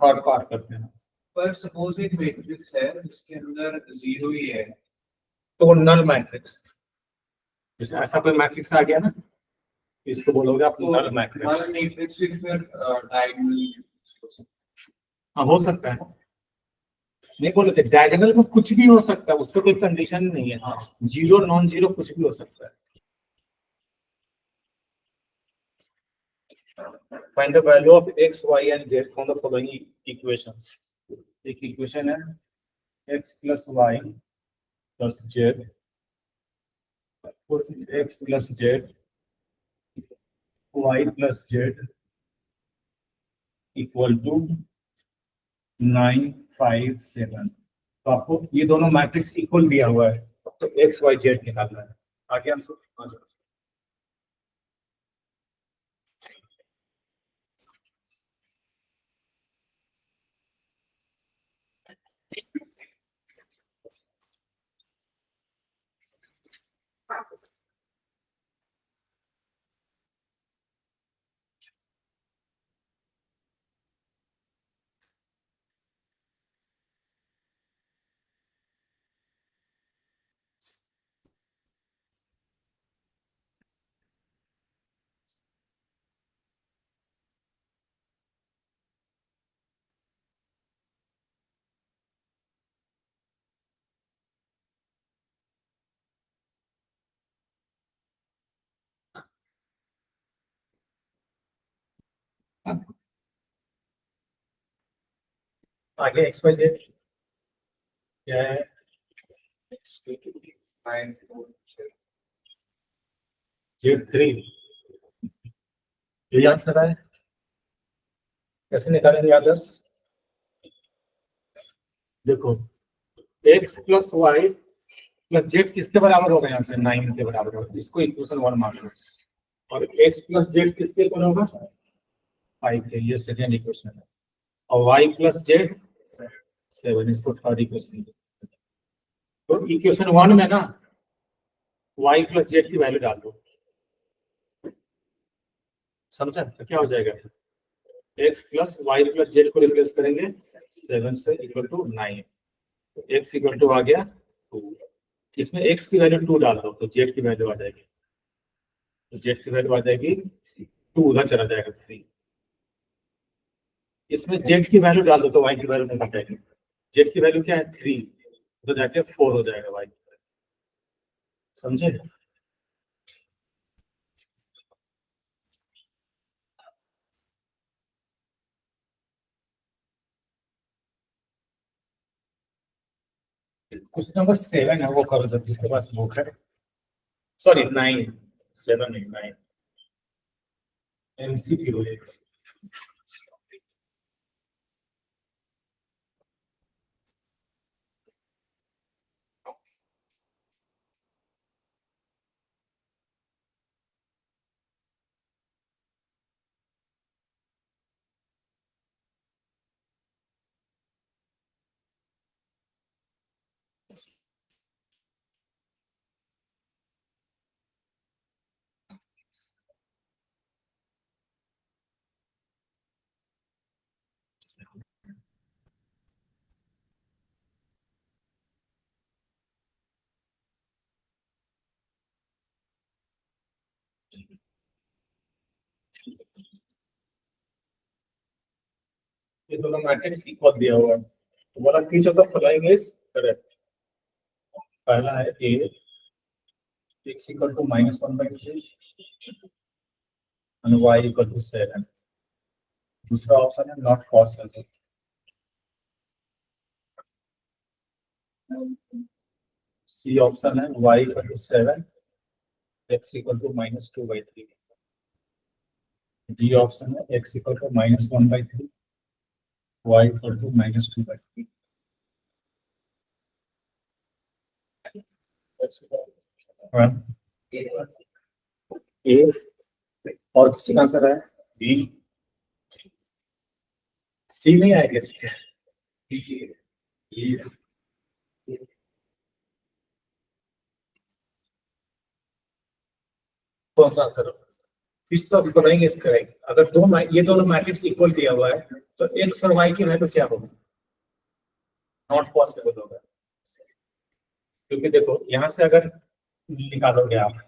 थर्ड पार्ट करते हैं। पर सपोज एक मैट्रिक्स है जिसके अंदर 0 ही है, तो वो नल मैट्रिक्स, जैसे ऐसा कोई मैट्रिक्स आ गया ना, इसको बोलोगे आप तो नल मैट्रिक्स। नल मैट्रिक्स फिर डायगोनल हाँ, हो सकता है, नहीं बोले थे डायगोनल में कुछ भी हो सकता है, उस पर कोई कंडीशन नहीं है। हाँ, 0 नॉन 0 कुछ भी हो सकता है। Find the value of x, y and z from the following equations. एक इक्वेशन है x plus y plus z, x plus z, y plus z equal to 9, 5, 7। तो आपको ये दोनों मैट्रिक्स इक्वल दिया हुआ है, तो x, y, z निकालना है। आगे आंसर आगे x, y, z क्या है? Z3 यही आंसर है। कैसे निकालेंगे आदर्श? देखो x plus y plus z किसके बराबर होगा? यहाँ से 9 के बराबर होगा, इसको इक्वेशन 1 मान लो। और x प्लस जेड किसके बराबर होगा? 5 के, ये सेकेंड इक्वेशन है। और y प्लस जेड 7, इसको थर्ड इक्वेशन। तो इक्वेशन 1 में ना y प्लस जेड की वैल्यू डाल दो, समझा? तो क्या हो जाएगा? x plus y plus z को रिप्लेस करेंगे 7 से इक्वल टू 9, तो x इक्वल टू आ गया 2। इसमें x की वैल्यू 2 डाल दो तो z की वैल्यू आ जाएगी, तो z की वैल्यू आ जाएगी 2, उधर चला जाएगा 3। इसमें z की वैल्यू डाल दो तो y की वैल्यू निकल जाएगी। z की वैल्यू क्या है? 3, उधर जाके 4 हो जाएगा y की वैल्यू, समझे? क्वेश्चन नंबर 7 है, वो करो जब जिसके पास बुक है। सॉरी 9, 7 नहीं 9 MCQ है। ये दोनों मैट्रिक्स इक्वल दिया हुआ है, तो बोला each of the following is correct. पहला है a x equal to -1/3, and y equal to 7. दूसरा ऑप्शन है नॉट पॉसिबल. सी ऑप्शन है y equal to 7, x equal to -2/3. D option है x equal to -1/3, y equal to -2/3. A और किसी का answer है बी. सी नहीं आएगा इसका. कौन सा आंसर होगा? फिर सब बनाएंगे इसका. अगर ये दोनों मैट्रिक्स इक्वल दिया हुआ है तो एक्स और वाई की वैल्यू क्या होगी? नॉट पॉसिबल होगा. क्योंकि देखो यहां से अगर निकालोगे आप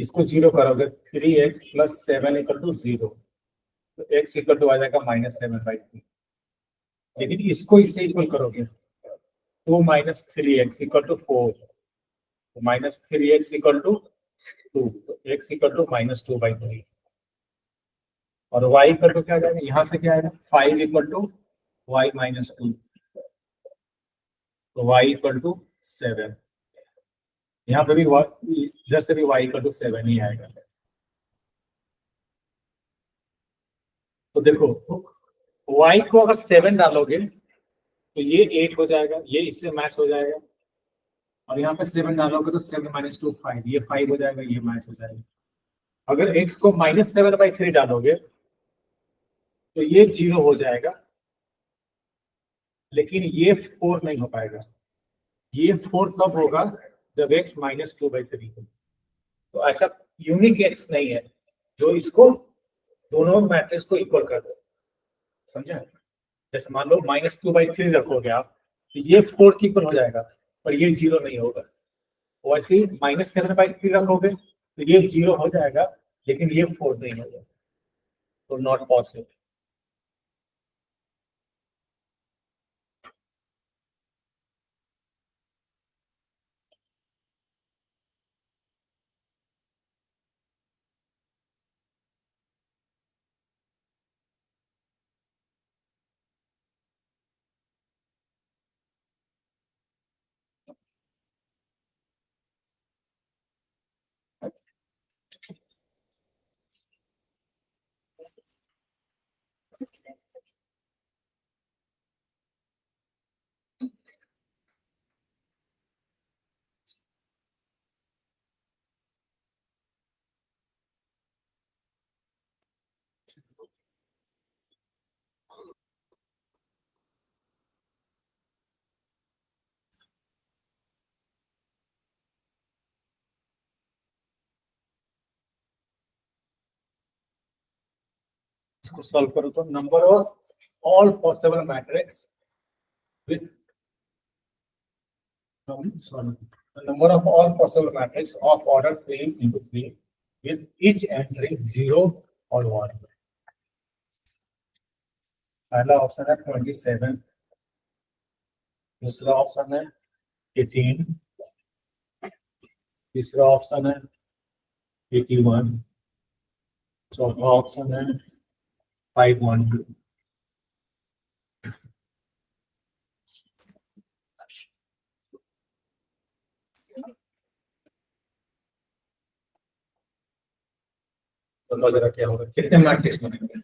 इसको 0 करोगे 3x + 7 = 0, तो x = आ जाएगा -7/3. लेकिन इसको इससे इक्वल करोगे 2 - 3x = 4, -3x = 2, तो x = -2/3. और y = क्या आ जाएगा? यहाँ से क्या आएगा? 5 = y - 2, तो y = 7. यहाँ पे भी इधर से भी y = 7 ही आएगा. तो देखो y को अगर 7 डालोगे तो ये 8 हो जाएगा, ये इससे मैच हो जाएगा. और यहाँ पे 7 डालोगे तो 7 - 2 5, ये 5 हो जाएगा, ये मैच हो जाएगा. अगर x को -7/3 डालोगे तो ये 0 हो जाएगा, लेकिन ये 4 नहीं हो पाएगा. ये 4 कब होगा? जब x -2/3 हो. तो ऐसा यूनिक x नहीं है जो इसको दोनों मैट्रिक्स को इक्वल कर दे. समझे? जैसे मान लो -2/3 रखोगे आप तो ये 4 की इक्वल हो जाएगा, पर ये 0 नहीं होगा. वैसे ही -7/3 रखोगे तो ये 0 हो जाएगा, लेकिन ये 4 नहीं होगा. तो नॉट पॉसिबल. इसको सॉल्व करो तो number of all possible matrix with number of all possible matrix of order 3 into 3 with each entry 0 or 1. पहला ऑप्शन है 27, दूसरा ऑप्शन है 18, तीसरा ऑप्शन है 81, चौथा ऑप्शन है 512. बताओ जरा क्या होगा, कितने मैट्रिक्स बनेंगे?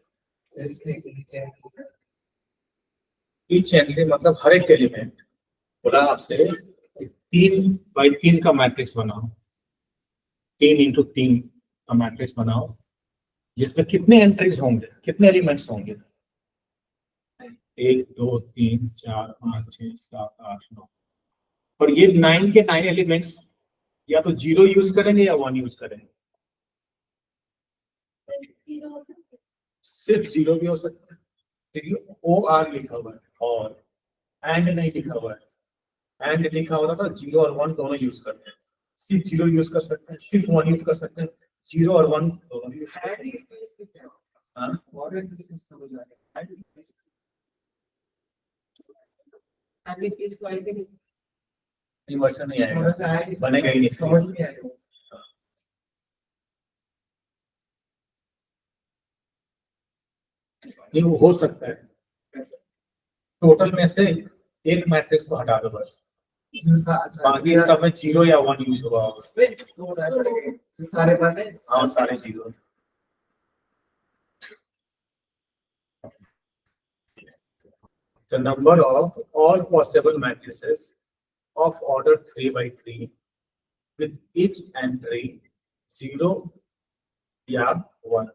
ईच एंट्री मतलब हर एक एलिमेंट. बोला आपसे 3x3 का मैट्रिक्स बनाओ, 3 × 3 का मैट्रिक्स बनाओ, जिसमें कितने एंट्रीज होंगे, कितने एलिमेंट्स होंगे? 1 2 3 4 5 6 7 8 9. और ये 9 के 9 एलिमेंट्स या तो 0 यूज करेंगे या 1 यूज करेंगे. सिर्फ 0 भी हो सकता है. देखिए OR लिखा हुआ है और एंड नहीं लिखा हुआ है. एंड लिखा हुआ था 0 और 1 दोनों यूज करते हैं. सिर्फ 0 यूज कर सकते हैं, सिर्फ 1 यूज कर सकते हैं. 0 और 1 दोनों यूज करते हैं. इन्वर्सन नहीं आएगा, बनेगा ही नहीं, समझ नहीं आएगा. नहीं वो हो सकता है, टोटल में से एक मैट्रिक्स को हटा दो बस, बाकी सब में 0 या 1 यूज होगा। सारे बने हाँ सारे 0। The number of all possible matrices of order 3 by 3 with each entry 0 या 1।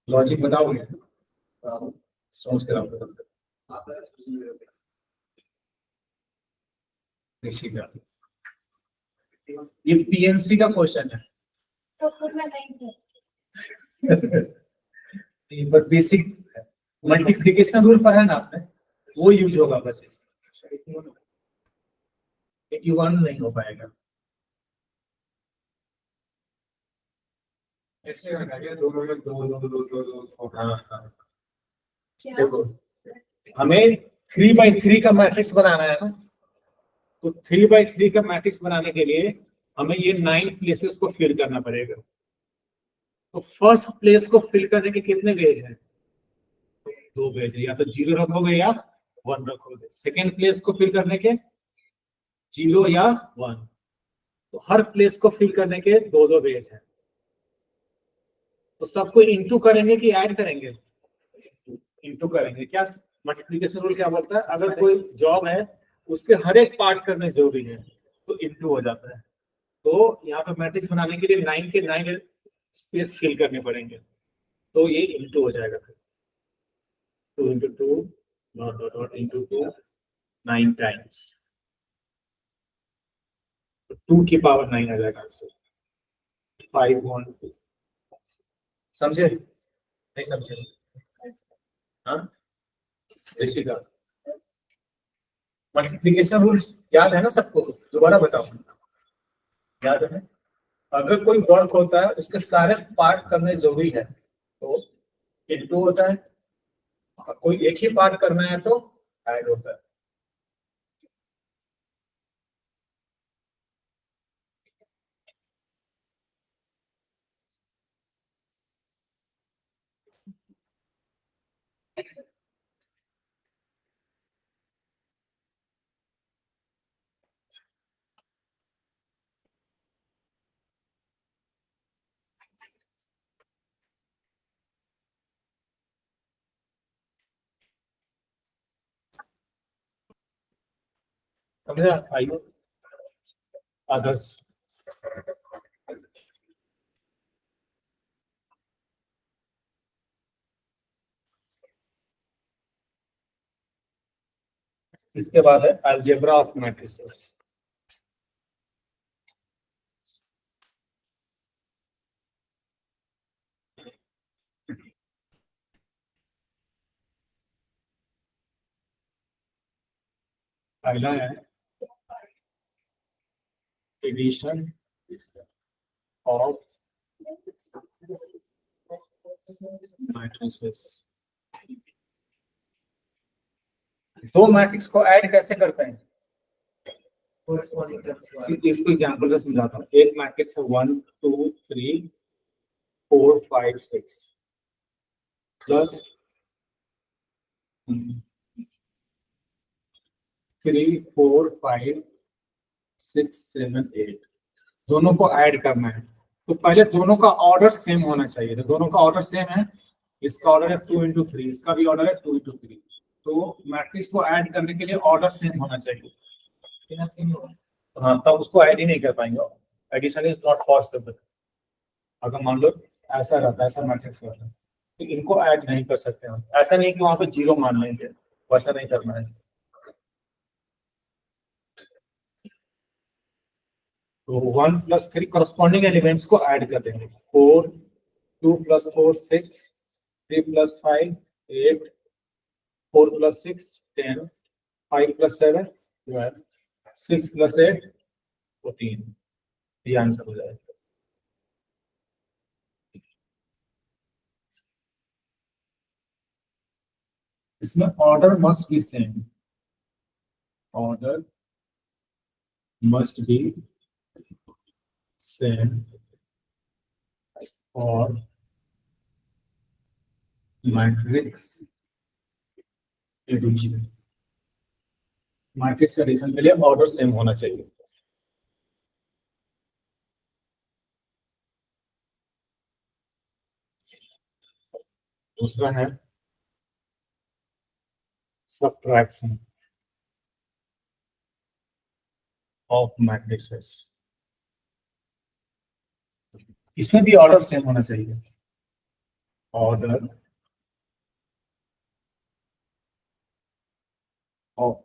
लॉजिक बताओगे? सोच कर आप ये पीएनसी का क्वेश्चन है। तो फिर मैं नहीं थी। पर बेसिक मल्टीप्लिकेशन रूल पढ़ा है ना आपने, वो यूज होगा बस इसमें। 81 नहीं हो पाएगा। ऐसे करना है दोनों में दो। हाँ हाँ क्या? देखो हमें 3 by 3 का मैट्रिक्स बनाना है ना, तो 3 by 3 का मैट्रिक्स बनाने के लिए हमें ये 9 प्लेसेस को फिल करना पड़ेगा। तो फर्स्ट प्लेस को फिल करने के कितने वेज हैं? 2 वेज है, या तो 0 रखोगे या 1 रखोगे। सेकेंड प्लेस को फिल करने के 0 या 1। तो हर प्लेस को फिल करने के 2 वेज हैं। तो सबको इंटू करेंगे कि ऐड करेंगे? इंटू करेंगे। क्या मल्टीप्लिकेशन रूल क्या बोलता है? अगर कोई जॉब है उसके हर एक पार्ट करने जरूरी है तो इंटू हो जाता है। तो यहाँ पे मैट्रिक्स बनाने के लिए 9 के 9 स्पेस फिल करने पड़ेंगे, तो ये इंटू हो जाएगा। फिर 2 into 2 डॉट into 2 9 टाइम्स, 2 की पावर 9 आ जाएगा आंसर। 5 1 2। समझे नहीं समझे? हाँ इसी का मल्टीप्लिकेशन रूल्स याद है ना सबको? दोबारा बताओ, याद है? अगर कोई वर्क होता है उसके सारे पार्ट करने जरूरी है तो इंटू होता है, और कोई एक ही पार्ट करना है तो ऐड होता है। समझा? आइए अदर्स। इसके बाद है अलजेब्रा ऑफ मैट्रिसेस। पहला है एडिशन ऑफ मैट्रिसेस। दो मैट्रिक्स को ऐड कैसे करते हैं? इसको एग्जांपल से समझाता हूँ। एक मैट्रिक्स है 1 2 3 4 5 6 प्लस 3 4 5 6 7 8, दोनों को ऐड करना है। तो पहले दोनों का ऑर्डर सेम होना चाहिए। तो दोनों का ऑर्डर सेम है, इसका ऑर्डर है 2 into 3, इसका भी ऑर्डर है 2 into 3। तो मैट्रिक्स को ऐड करने के लिए ऑर्डर सेम होना चाहिए। हाँ तब उसको ऐड ही नहीं कर पाएंगे। Addition is not possible. अगर मान लो ऐसा रहता है, ऐसा मैट्रिक्स रहता है, तो इनको ऐड नहीं कर सकते हम। ऐसा नहीं कि वहां पे 0 मान लेंगे, वैसा नहीं करना है। तो 1 + 3 करस्पॉन्डिंग एलिमेंट्स को ऐड कर देंगे। 4 2 + 4 6 3 + 5 8 4 + 6 10 5 + 7 12 6 + 8 14, ये आंसर हो जाएगा। इसमें order must be same, order must be same और मैट्रिक्स एडिशन, मैट्रिक्स एडिशन के लिए ऑर्डर सेम होना चाहिए। दूसरा है सबट्रैक्शन ऑफ मैट्रिसेस, इसमें भी ऑर्डर सेम होना चाहिए।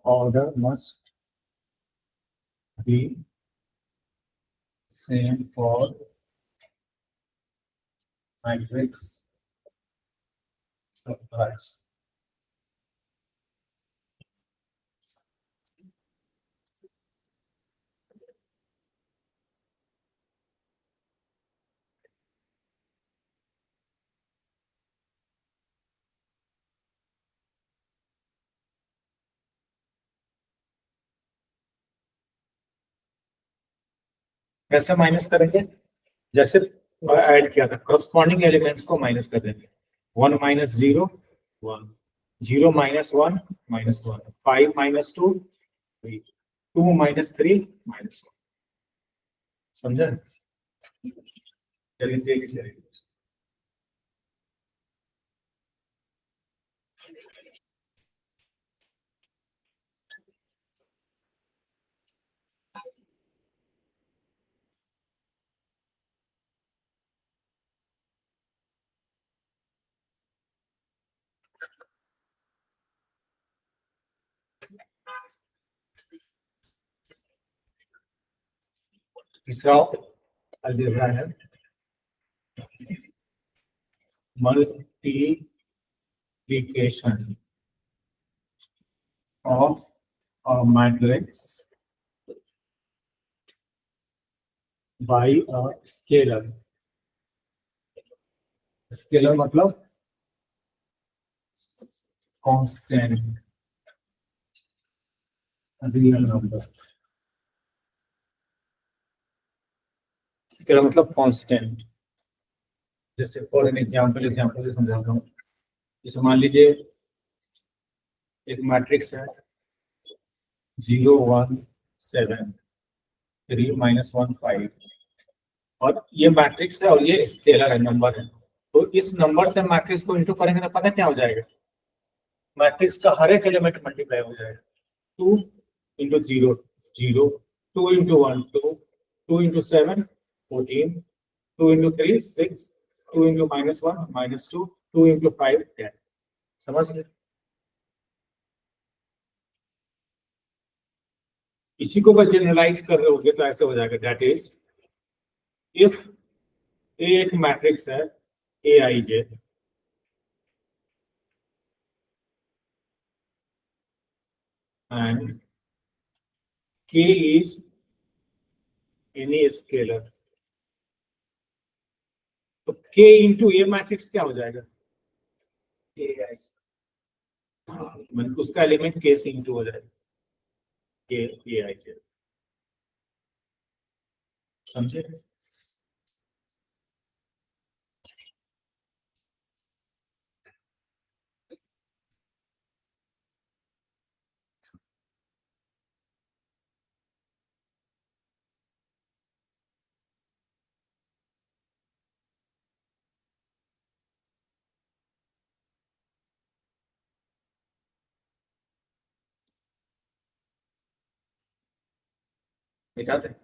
Order must be same for matrix subtraction. कैसे माइनस करेंगे? जैसे ऐड किया था, करस्पॉन्डिंग एलिमेंट्स को माइनस कर देंगे। 1 - 0 1, 0 - 1 -1, 5 - 2 3, 2 - 3 -1। समझा? चलिए तेजी से तीसरा अलजेब्रा है multiplication of a matrix by a scalar। Scalar मतलब कांस्टेंट रियल नंबर। स्केलर मतलब कांस्टेंट। जैसे फॉर एन एग्जांपल से समझाता हूँ। जैसे मान लीजिए एक मैट्रिक्स है 0 1 7 3 -1 5, और ये मैट्रिक्स है और ये स्केलर है, नंबर है। तो इस नंबर से मैट्रिक्स को इंटू करेंगे तो पता क्या हो जाएगा? मैट्रिक्स का हर एक एलिमेंट मल्टीप्लाई हो जाएगा। 2 × 0 0, 2 × 1 2, 2 × 7 14, 2 × 3 6, 2 × -1 -2, 2 × 5 10। समझ गए? इसी को अगर जनरलाइज कर रहे होगे तो ऐसे हो जाएगा, दैट इज इफ ए एक मैट्रिक्स है Aij and K is any scalar, तो K इंटू ए मैट्रिक्स क्या हो जाएगा? मतलब उसका एलिमेंट K से इंटू हो जाएगा, K Aij। समझे? मिटाते हैं।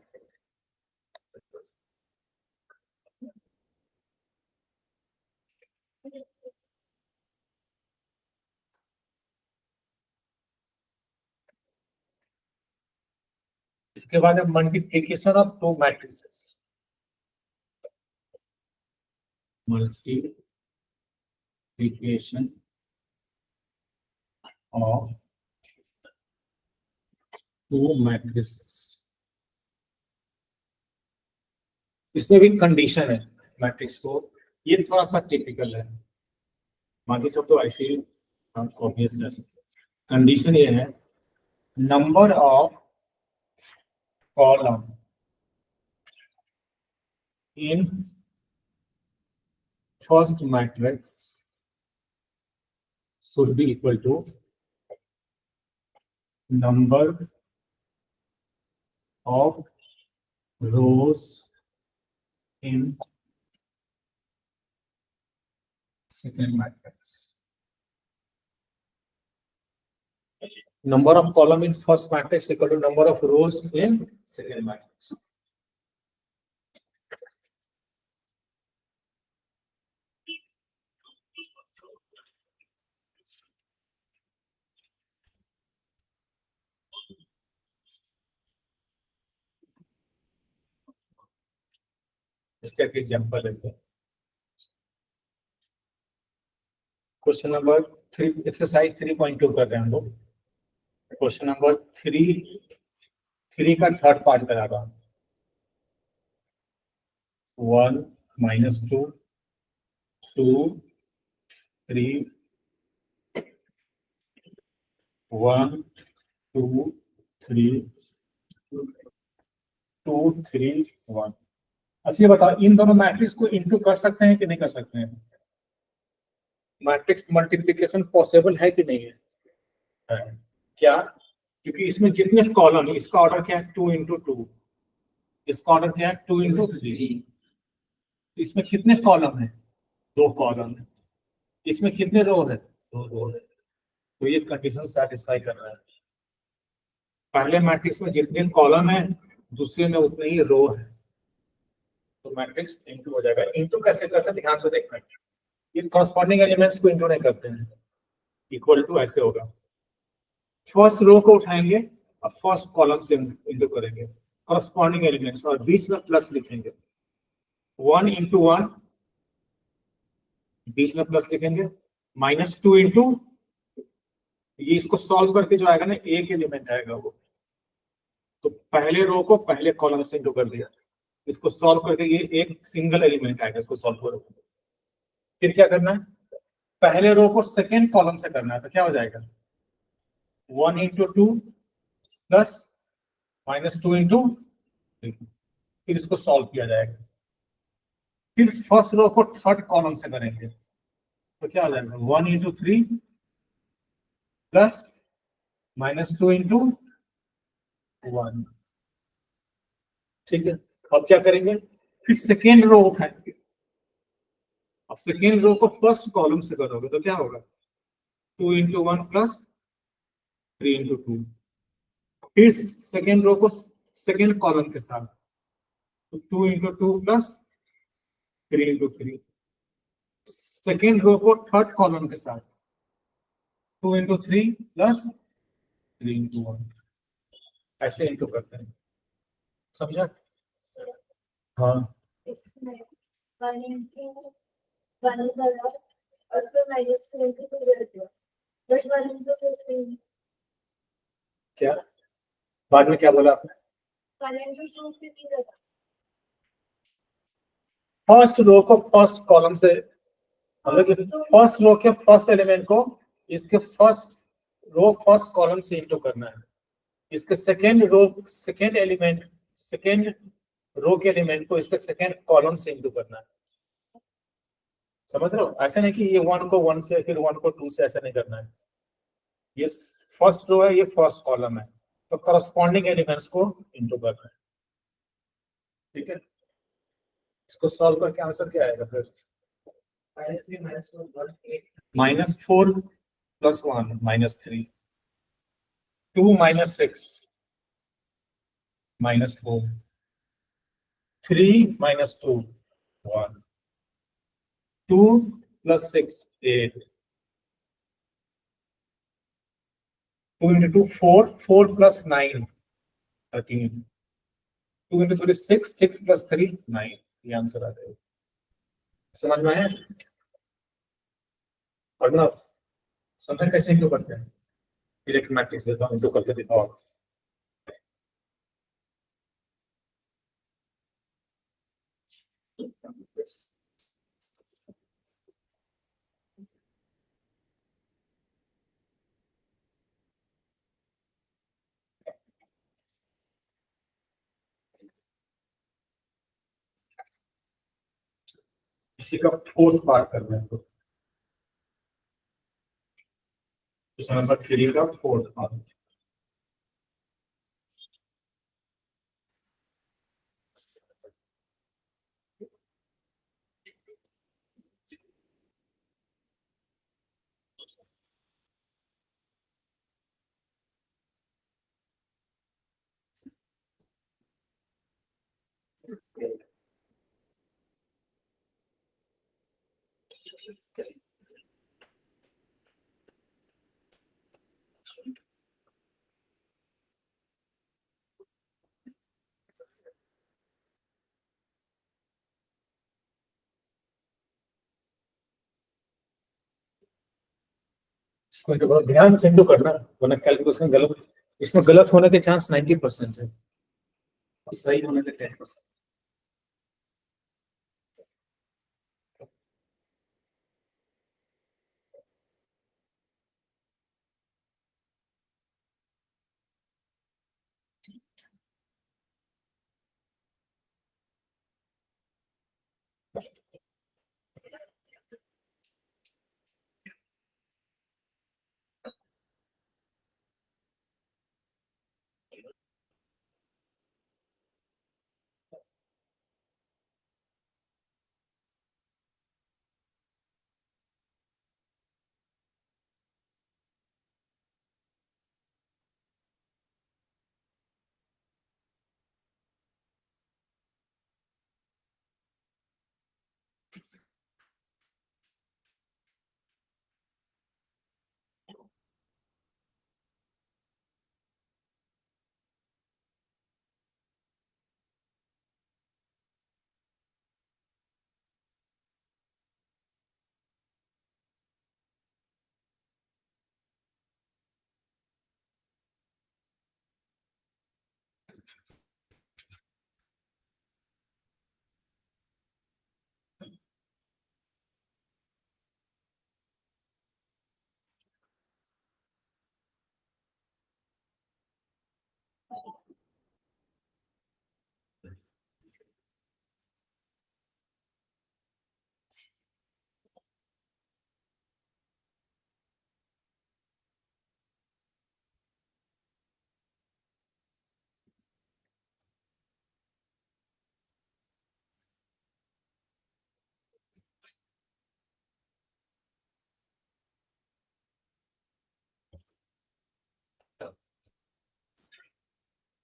इसके बाद multiplication of to matrices, multiplication of to matrices, इसमें भी कंडीशन है मैट्रिक्स को, ये थोड़ा सा टिपिकल है, बाकी सब तो ऐसे ही ऑब्वियस है। कंडीशन ये है, number of column in first matrix should be equal to number of rows in second matrix. Number of column in first matrix equal to number of rows in second matrix. इसका एक example लेते हैं। Question number 3, exercise 3.2 कर रहे हैं हम लोग। Question number 3 का थर्ड पार्ट करा रहा हूँ। 1 -2 2 3 1 2 3 2 3 1। अच्छा ये बताओ, इन दोनों मैट्रिक्स को इनटू कर सकते हैं कि नहीं कर सकते हैं? मैट्रिक्स मल्टीप्लिकेशन पॉसिबल है कि नहीं है? क्या? क्योंकि इसमें जितने कॉलम, इसका ऑर्डर क्या है 2 × 2, इसका ऑर्डर क्या है 2 × 3। इसमें कितने कॉलम है? 2 कॉलम है। इसमें कितने रो है? 2 रो है। तो ये कंडीशन सेटिस्फाई कर रहा है। पहले मैट्रिक्स में जितने कॉलम है, दूसरे में उतने ही रो है, तो मैट्रिक्स इंटू हो जाएगा। इंटू कैसे करते हैं ध्यान से देखना, ये कॉरस्पॉन्डिंग एलिमेंट्स को इंटू नहीं करते हैं। इक्वल टू ऐसे होगा, फर्स्ट रो को उठाएंगे और फर्स्ट कॉलम से इंटू करेंगे कॉरस्पॉन्डिंग एलिमेंट्स, और बीच में प्लस लिखेंगे। 1 × 1, बीच में प्लस लिखेंगे, -2 × ये, इसको सॉल्व करके जो आएगा ना, एक एलिमेंट आएगा वो, तो पहले रो को पहले कॉलम से इंटू कर दिया, इसको सॉल्व करके ये एक सिंगल एलिमेंट आएगा, इसको सॉल्व करो। फिर क्या करना है, पहले रो को सेकेंड कॉलम से करना है, तो क्या हो जाएगा 1 × 2 प्लस -2 × फिर इसको सॉल्व किया जाएगा। फिर फर्स्ट रो को थर्ड कॉलम से करेंगे, तो क्या हो जाएगा 1 × 3 प्लस -2 × 1। ठीक है, अब क्या करेंगे, फिर सेकेंड रो उठाएंगे। अब सेकेंड रो को फर्स्ट कॉलम से करोगे तो क्या होगा 2 × 1 प्लस 3 × 2। फिर सेकेंड रो को सेकेंड कॉलम के साथ, तो 2 × 2 प्लस 3 × 3। सेकेंड रो को थर्ड कॉलम के साथ, 2 × 3 प्लस 3 × 1। ऐसे इंटू करते हैं, समझा? हाँ, इसमें 1 × 1 कलर और फिर -2 × 2 दे दिया, बट 1 × 3 क्या बाद में क्या बोला आपने? 1 × 2 फिर किधर? फर्स्ट रो को फर्स्ट कॉलम से, मतलब फर्स्ट रो के फर्स्ट एलिमेंट को इसके फर्स्ट रो फर्स्ट कॉलम से इंटू करना है, इसके सेकेंड रो के एलिमेंट को इसके सेकेंड कॉलम से इंटू करना है। समझ रहे हो? ऐसे नहीं कि ये 1 को 1 से फिर 1 को 2 से, ऐसा नहीं करना है। ये फर्स्ट रो है, ये फर्स्ट कॉलम है, तो करस्पॉन्डिंग एलिमेंट्स को इंटू करना है। ठीक है, इसको सॉल्व करके आंसर क्या आएगा फिर? -3 -1 1 8 -4 + 1 -3 2 - 6 -4 3 - 2 1 2 + 6 8 2 × 2 4 4 + 9 13 2 × 3 6 6 + 3 9। ये आंसर आ जाएगा। समझ में आया? पढ़ना समझ कैसे इंटू करते हैं? फिर एक मैट्रिक्स देता हूँ, इंटू करके दिखाओ। इसी का फोर्थ पार्ट करना है तो नंबर 3 का फोर्थ पार्ट। इसको तो बहुत ध्यान से इंटू करना, वरना कैलकुलेशन गलत, इसमें गलत होने के चांस 90% है और सही होने के 10%।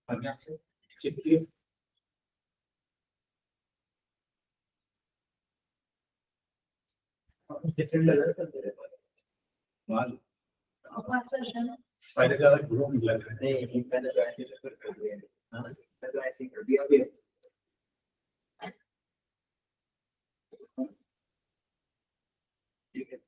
बढ़िया से चिपकिए। डिफरेंट लग रहा है सर तेरे पास पहले ज्यादा ग्रो नहीं लग रहा है। नहीं मैंने तो ऐसे ही कर दिया। हाँ मैं तो ऐसे ही कर दिया अभी। ठीक है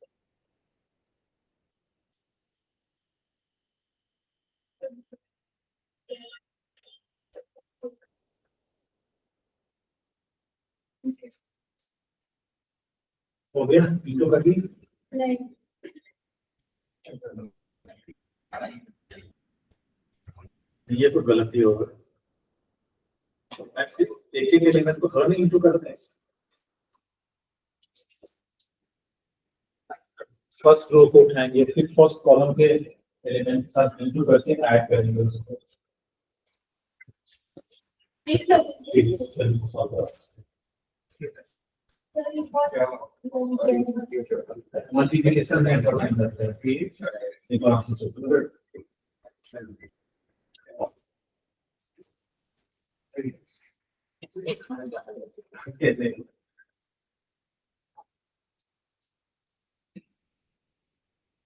हो गया इंटू कर दी। नहीं ये तो गलती होगा, ऐसे एक एक एलिमेंट को हर नहीं इंटू करते हैं। फर्स्ट रो को उठाएंगे फिर फर्स्ट कॉलम के एलिमेंट के साथ इंटू करके ऐड करेंगे उसको। मल्टीप्लिकेशन में इंटरलाइन करते हैं फिर एक बार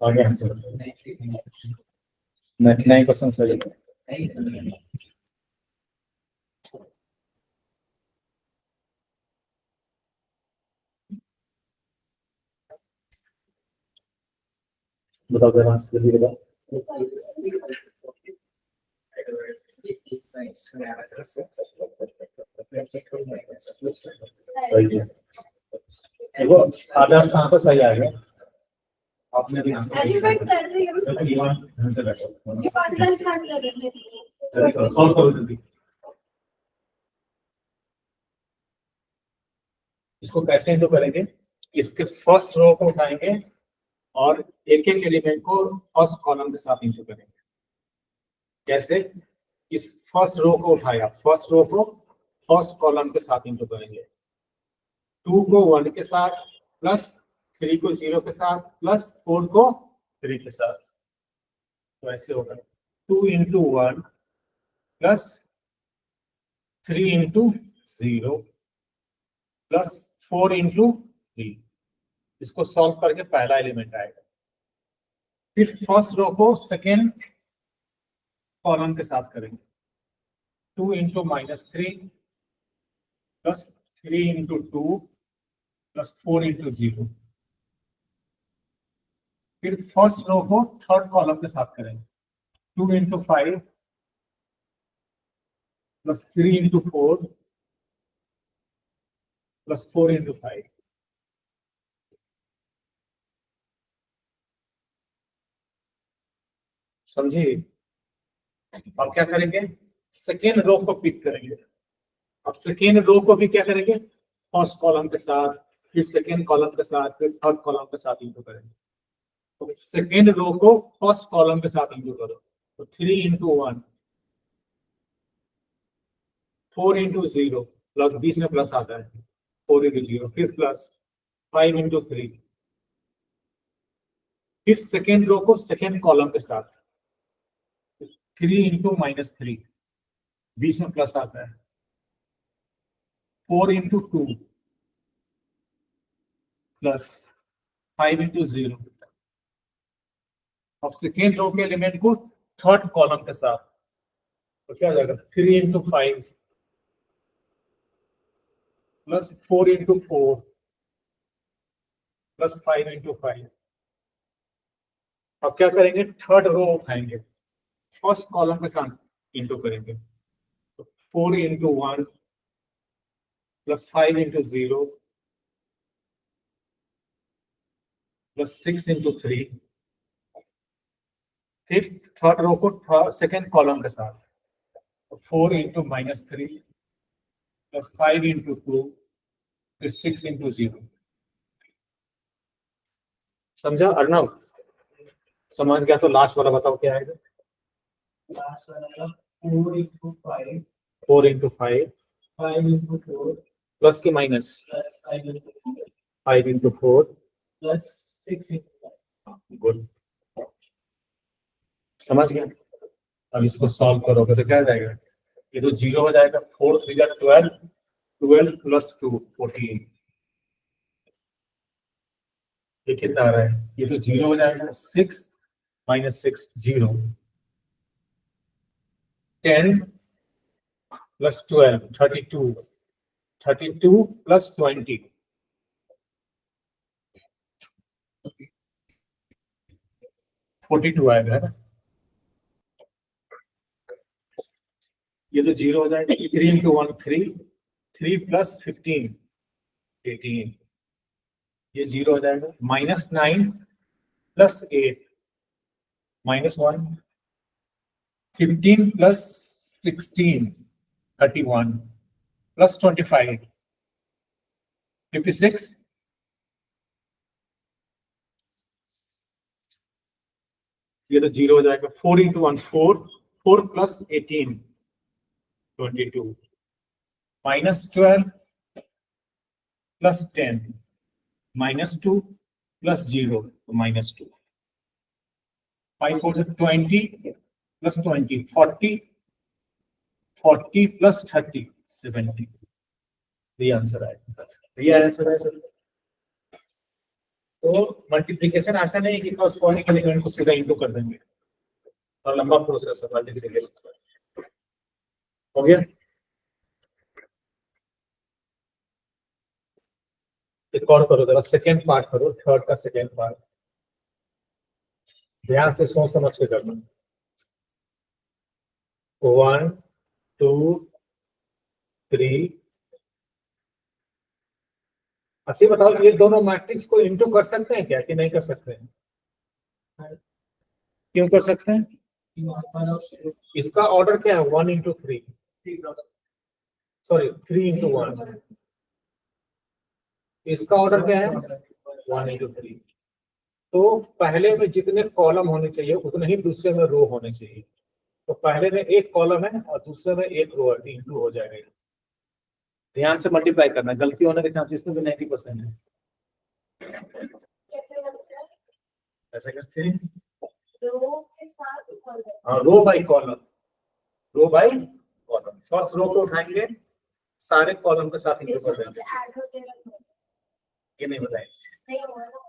आगे आंसर 99% सही है। बताओ जरा आंसर दीजिएगा। सही है, देखो आधा स्थान पर सही आ गया। आपने भी आंसर ढंग से बैठो, सॉल्व करो जल्दी। इसको कैसे इंटू करेंगे? इसके फर्स्ट रो को उठाएंगे और एक एक एलिमेंट को फर्स्ट कॉलम के साथ इंटू करेंगे। कैसे? इस फर्स्ट रो को उठाया, फर्स्ट रो को फर्स्ट कॉलम के साथ इंटू करेंगे। 2 को 1 के साथ, प्लस 3 को 0 के साथ, प्लस 4 को 3 के साथ। तो ऐसे होगा 2 into 1 plus 3 into 0 plus 4 into 3। इसको सॉल्व करके पहला एलिमेंट आएगा। फिर फर्स्ट रो को सेकेंड कॉलम के साथ करेंगे। 2 into -3 plus 3 into 2 plus 4 into 0। फिर फर्स्ट रो को थर्ड कॉलम के साथ करेंगे। 2 into 5 plus 3 into 4 plus 4 into 5। समझिए? अब क्या करेंगे? सेकेंड रो को पिक करेंगे। अब सेकेंड रो को भी क्या करेंगे? फर्स्ट कॉलम के साथ, फिर सेकेंड कॉलम के साथ, फिर थर्ड कॉलम के साथ इंटू करेंगे। तो सेकेंड रो को फर्स्ट कॉलम के साथ इंटू करो। तो 3 इंटू 1 4 इंटू 0 प्लस 20 में प्लस आता है 4 इंटू 0, फिर प्लस 5 इंटू 3। फिर सेकेंड रो को सेकेंड कॉलम के साथ 3 इंटू -3, 20 में प्लस आता है 4 इंटू 2 प्लस 5 इंटू 0। अब सेकेंड रो के एलिमेंट को थर्ड कॉलम के साथ, तो क्या हो जाएगा? 3 into 5 plus 4 into 4 plus 5 into 5। अब क्या करेंगे? थर्ड रो उठाएंगे, फर्स्ट कॉलम के साथ इंटू करेंगे। तो 4 into 1 plus 5 into 0 plus 6 into 3। फिर थर्ड रो को सेकेंड कॉलम के साथ, 4 इंटू -3 प्लस 5 इंटू 2 फिर 6 इंटू 0। समझा अर्णव? समझ गया तो लास्ट वाला बताओ क्या आएगा? लास्ट वाला 4 into 5 4 इंटू 5 5 into 4 प्लस के minus plus 5 into 4 5 into 4। plus 6 into 5. Good, समझ गया? अब इसको सॉल्व करोगे तो क्या आ जाएगा? ये तो 0 हो जाएगा। 4 3 जा 12, 12 प्लस 2 14। ये कितना आ रहा है? ये तो 0 हो जाएगा। 6 माइनस 6 0। 10 प्लस 12 32, 32 प्लस 20 42 आएगा, है ना? ये तो 0 हो जाएगा। 3 इंटू 1 3, 3 प्लस 15 18। ये 0 हो जाएगा। -9 प्लस 8 -1। 15 plus 16 31 plus 25 56। ये तो 0 हो जाएगा। 4 इंटू 1 4, 4 प्लस 18 22 -12 प्लस 10 -2 प्लस 0 -2। 5 4 से 20 प्लस 20 40, 40 प्लस 30 70। ये आंसर आएगा। ये आंसर है सर। तो मल्टीप्लिकेशन ऐसा नहीं कि कॉरस्पॉन्डिंग एलिमेंट को सीधा इंटू कर देंगे, और लंबा प्रोसेस है मल्टीप्लिकेशन। हो गया? एक और करो जरा, सेकेंड पार्ट करो, थर्ड का सेकेंड पार्ट। ध्यान से सोच समझ के करना। 1 2 3। अच्छा बताओ, ये दोनों मैट्रिक्स को इंटू कर सकते हैं क्या कि नहीं कर सकते हैं? क्यों कर सकते हैं? इसका ऑर्डर क्या है? 1 इंटू 3, सॉरी 3 इंटू 1। इसका ऑर्डर क्या है 1 into 3। तो पहले में जितने कॉलम होने चाहिए उतने ही दूसरे में रो होने चाहिए। तो पहले में एक कॉलम है और दूसरे में एक रो है, इंटू हो जाएगा। ध्यान से मल्टीप्लाई करना, गलती होने के चांसेस में भी 90% है। कैसे लगता है? ऐसे करते हैं रो के साथ कॉलम। हाँ, row by column, row by column. First row को उठाएंगे, सारे कॉलम के साथ इंटू कर देंगे। ऐड हो जाएगा। ये नहीं बताए नहीं होगा ना।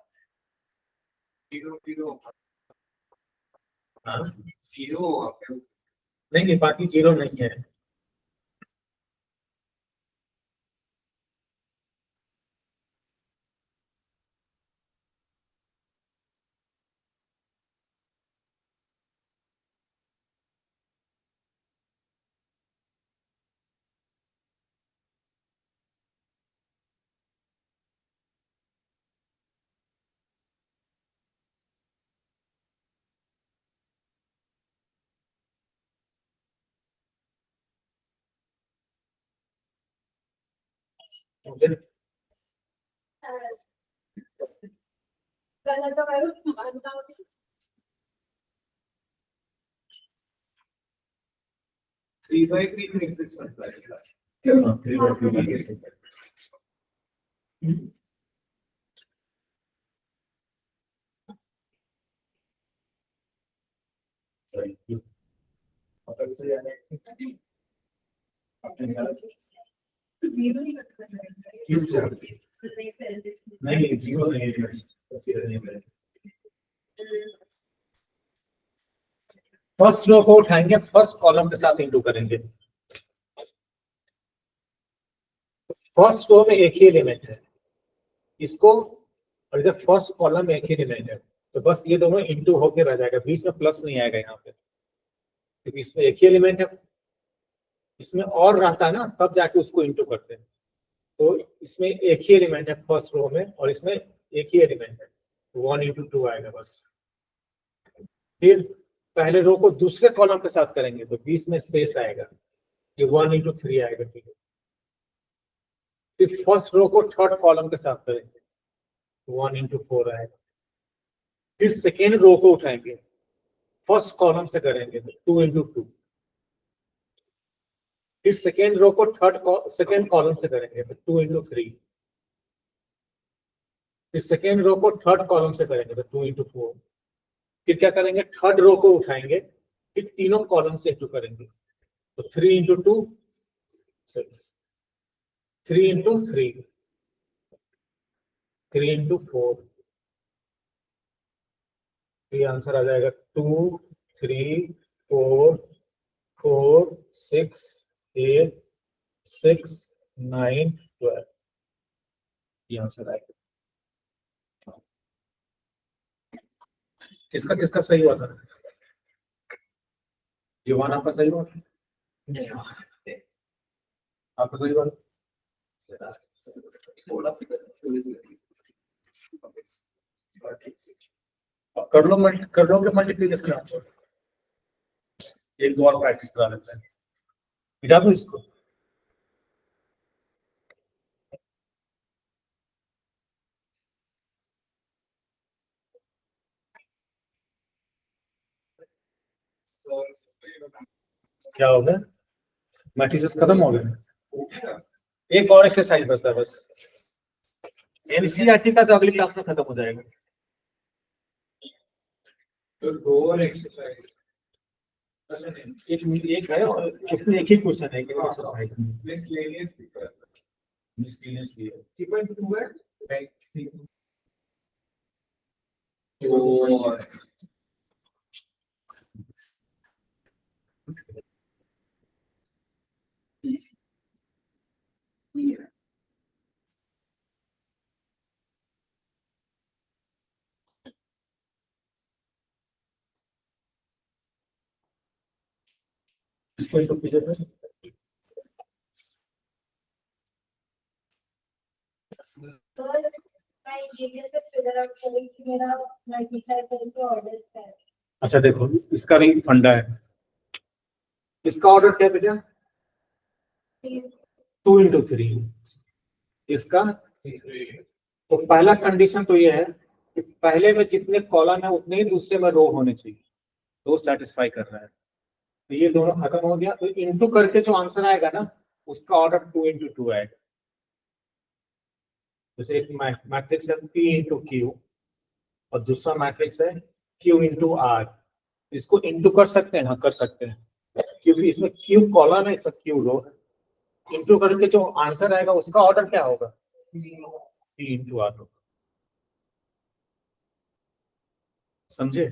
0 0 हाँ 0 नहीं, बाकी जीरो नहीं है। मुझे करना तो मैं 3/3 matrix बनता है। जीरो नहीं करता नहीं, जीरो नहीं है। फर्स्ट रो को उठाएंगे, फर्स्ट कॉलम के साथ इंटू करेंगे। फर्स्ट रो में एक ही एलिमेंट है, इसको, और इधर फर्स्ट कॉलम में एक ही एलिमेंट है, तो बस ये दोनों इंटू होके रह जाएगा, बीच में प्लस नहीं आएगा यहाँ पे, क्योंकि इसमें एक ही एलिमेंट है। इसमें और रहता है ना, तब जाके उसको इंटू करते हैं। तो इसमें एक ही एलिमेंट है फर्स्ट रो में, और इसमें एक ही एलिमेंट है, 1 into 2 आएगा बस। फिर पहले रो को दूसरे कॉलम के साथ करेंगे तो बीच में स्पेस आएगा, ये 1 into 3 आएगा। ठीक है, फिर फर्स्ट रो को थर्ड कॉलम के साथ करेंगे, 1 into 4 आएगा। फिर सेकेंड रो को उठाएंगे, फर्स्ट कॉलम से करेंगे तो 2 into 2। फिर सेकेंड रो को सेकेंड कॉलम से करेंगे तो 2 into 3। फिर सेकेंड रो को थर्ड कॉलम से करेंगे तो 2 into 4। फिर क्या करेंगे, थर्ड रो को उठाएंगे, फिर तीनों कॉलम से इंटू करेंगे तो 3 into 2 6, 3 into 3, 3 into 4। ये आंसर आ जाएगा 2 3 4 4 6 8 6 9 12। ये आंसर आएगा। किसका किसका सही हुआ था? युवान आपका सही हुआ था? आपका सही हुआ था? अब कर लो मल्टीप्लिकेशन आंसर। एक दो और प्रैक्टिस करा लेते हैं, मिटा दो इसको। क्या हो गया? मैट्रिसेस खत्म हो गए। एक और एक्सरसाइज बचता है बस, एनसीईआरटी का तो अगली क्लास में खत्म हो जाएगा। तो 2 और एक्सरसाइज एक है और उसमें एक ही क्वेश्चन है कि एक्सरसाइज में मिसलेनियस मिसलेनियस भी है। 3.2 है। तो इसको एक तो पीछे में तो मैं ये कैसे फिगर आउट करूँ कि मेरा मल्टीप्लाई करके ऑर्डर क्या है? अच्छा देखो, इसका भी फंडा है। इसका ऑर्डर क्या बेटा? 2 into 3। इसका तो पहला कंडीशन तो ये है कि पहले में जितने कॉलम है उतने ही दूसरे में रो होने चाहिए, तो सेटिस्फाई कर रहा है। तो ये दोनों खत्म हो गया, तो इंटू करके जो आंसर आएगा ना उसका ऑर्डर 2 into 2 आएगा। जैसे एक मैट्रिक्स है P इंटू क्यू और दूसरा मैट्रिक्स है Q इंटू आर, इसको इंटू कर सकते हैं? हाँ कर सकते हैं, क्योंकि इसमें Q कॉलम है, इसमें Q रो है। इंटू करके जो आंसर आएगा उसका ऑर्डर क्या होगा? P इंटू आर होगा। समझे?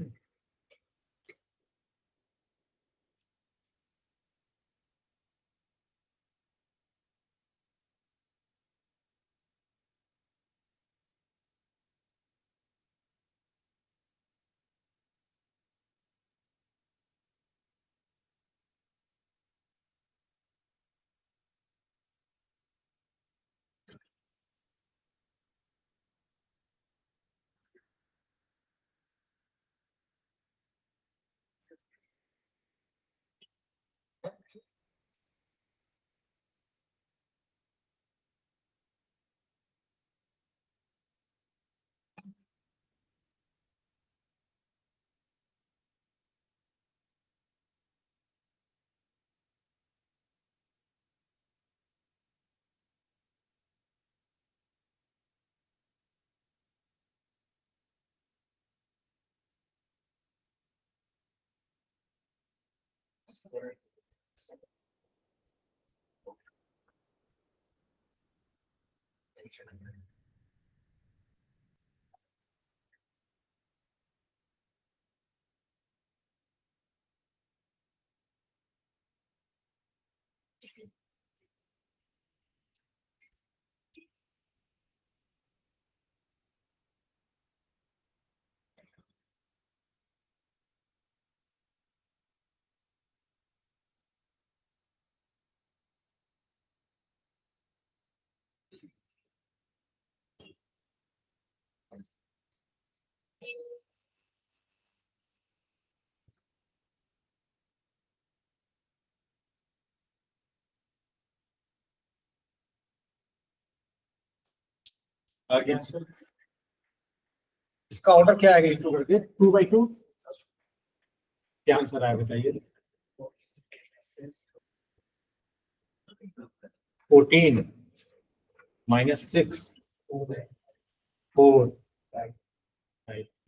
आ गया आंसर। इसका ऑर्डर क्या आएगा इंटू करके? 2/2। क्या आंसर आया बताइए? 14 माइनस 6 4 5।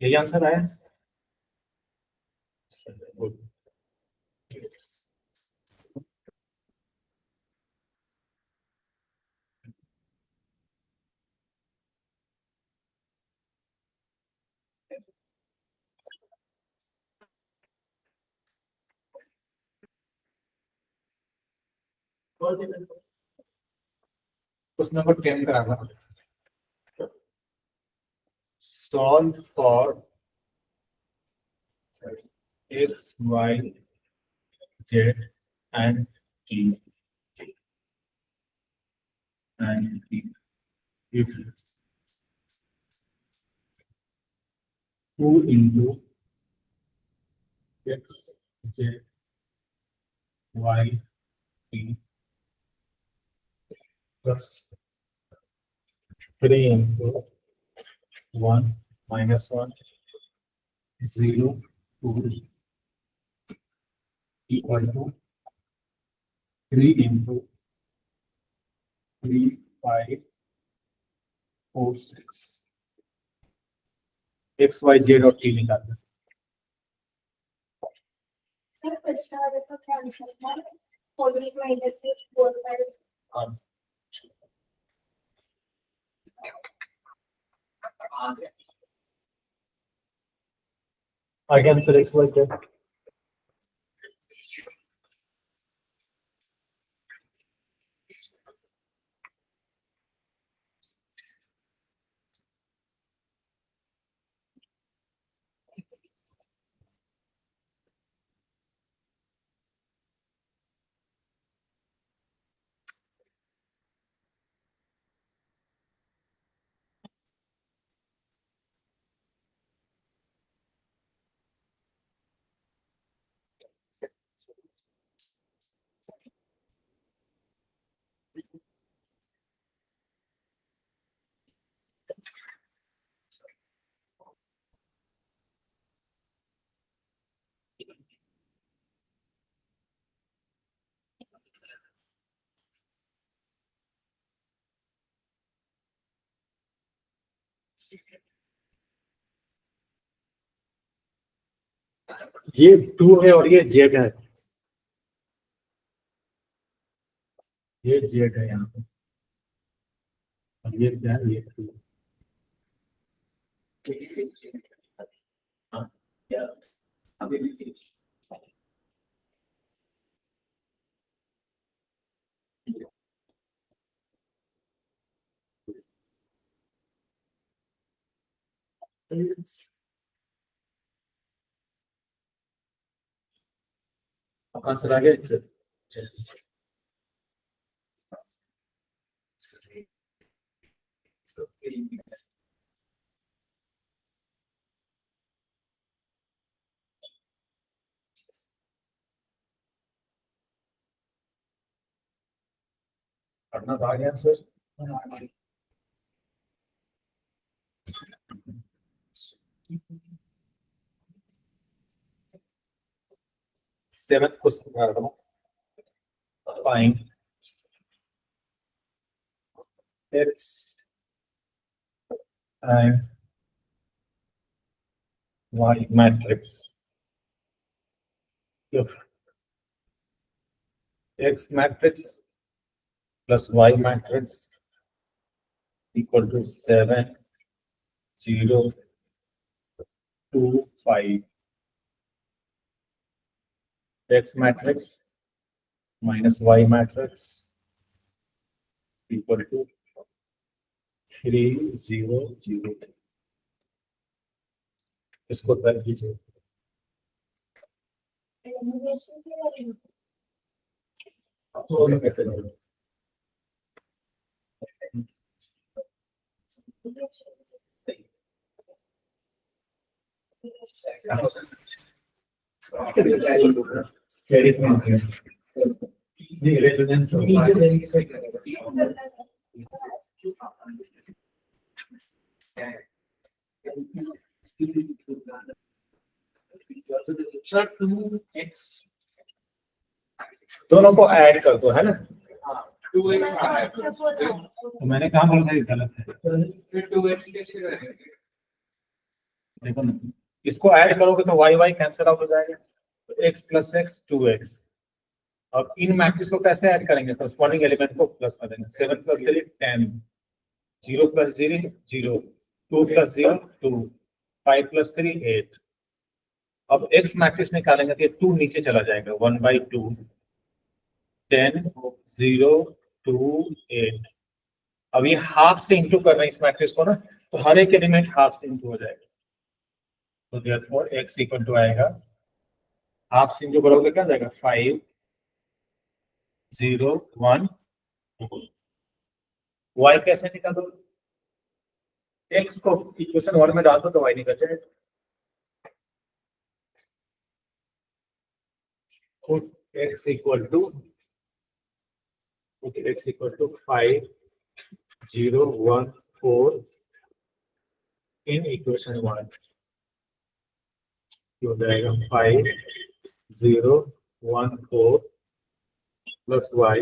यही आंसर आया। Good. क्वेश्चन नंबर 10 कराना। Solve for x, y, z and t if 2 into x, z, y, t plus 3 into 1 minus 1 0 2 equal to 3 into 3 5 4 6। x, y, z और t निकालना। सर फर्स्ट ऑर्डर का क्या answer था? 48 minus 6 4 5। हाँ, आगे answer x, y, z। ये 2 है और ये जेड है, ये जेड है यहाँ पे, और ये क्या है, ये 2। हाँ, क्या अभी भी सेम। आंसर आ गया। पढ़ना तो आ गया आंसर। सेवंथ क्वेश्चन कर रहा हूँ। Find x and y matrix if x matrix plus y matrix equal to 7, 0, 2, 5. X matrix minus y matrix equal to 3, 0, 0. इसको कर दीजिए। एलिमिनेशन से करेंगे। दोनों कैसे करें? Very good. The resonance of sir 2x दोनों को ऐड कर दो, है ना? 2x आ रहा है तो मैंने कहा बोला था ये गलत है। फिर 2x कैसे करेंगे? देखो ना, इसको ऐड करोगे तो वाई वाई कैंसिल आउट हो जाएगा, तो x प्लस एक्स 2x। अब इन मैट्रिक्स को कैसे ऐड करेंगे? करस्पॉन्डिंग एलिमेंट को प्लस कर देंगे। 7 प्लस 3 10, 0 प्लस 0 0, 2 प्लस 0 2, 5 प्लस 3 8। अब x मैट्रिक्स निकालेंगे तो ये 2 नीचे चला जाएगा, 1/2, 10, 0, 2, 8। अब ये हाफ से इंटू कर रहे हैं इस मैट्रिक्स को ना, तो हर एक एलिमेंट हाफ से इंटू हो जाएगा। तो देयरफॉर x इक्वल टू आएगा, हाफ से इंटू करोगे क्या जाएगा, 5, 0, 1, 2। y कैसे निकालोगे? x को इक्वेशन 1 में डाल दो तो y निकल जाएगा। Put x equal to 5, 0, 1, 4 in equation 1। हो जाएगा 5, 0, 1, 4 plus y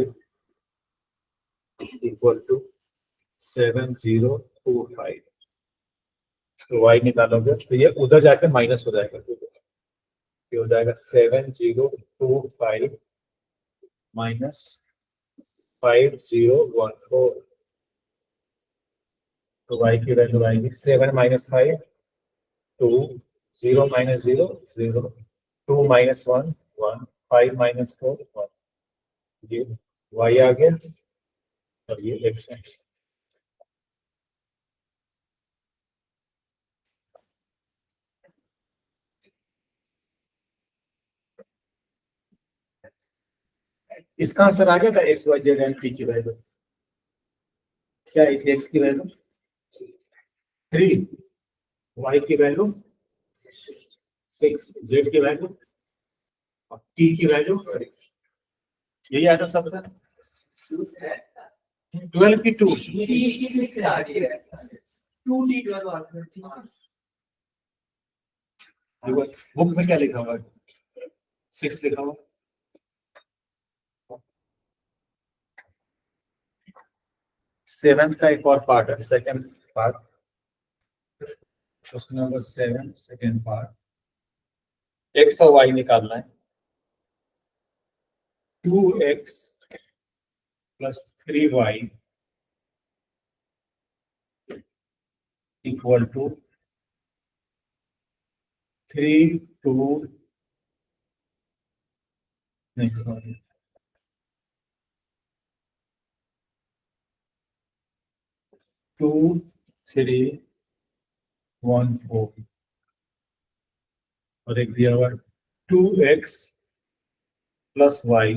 equal to 7, 0, 2, 5। तो y निकालोगे तो ये उधर जाकर माइनस हो जाएगा, ये हो जाएगा 7, 0, 2, 5 माइनस 5, 0, 1, 4। तो y की वैल्यू आएगी 7 माइनस 5 2, 0 माइनस 0 0, 2 माइनस 1 1, 5 माइनस 4 1। ये y आ गया और ये x है। इसका आंसर आ गया था x y z and t की वैल्यू। क्या है x की वैल्यू 3, y की वैल्यू 6, z की वैल्यू और t की वैल्यू 6। यही आता सब था 12 की 2 6 आ रही है 2t12 आ रही है। बुक में क्या लिखा हुआ है? 6 लिखा हुआ। सेवेंथ का एक और पार्ट है, second part. Question number 7 second part. X और वाई निकालना है। 2x plus 3y equal to 3 2 नहीं सॉरी 2 3 1 4 और एक दिया हुआ 2x plus y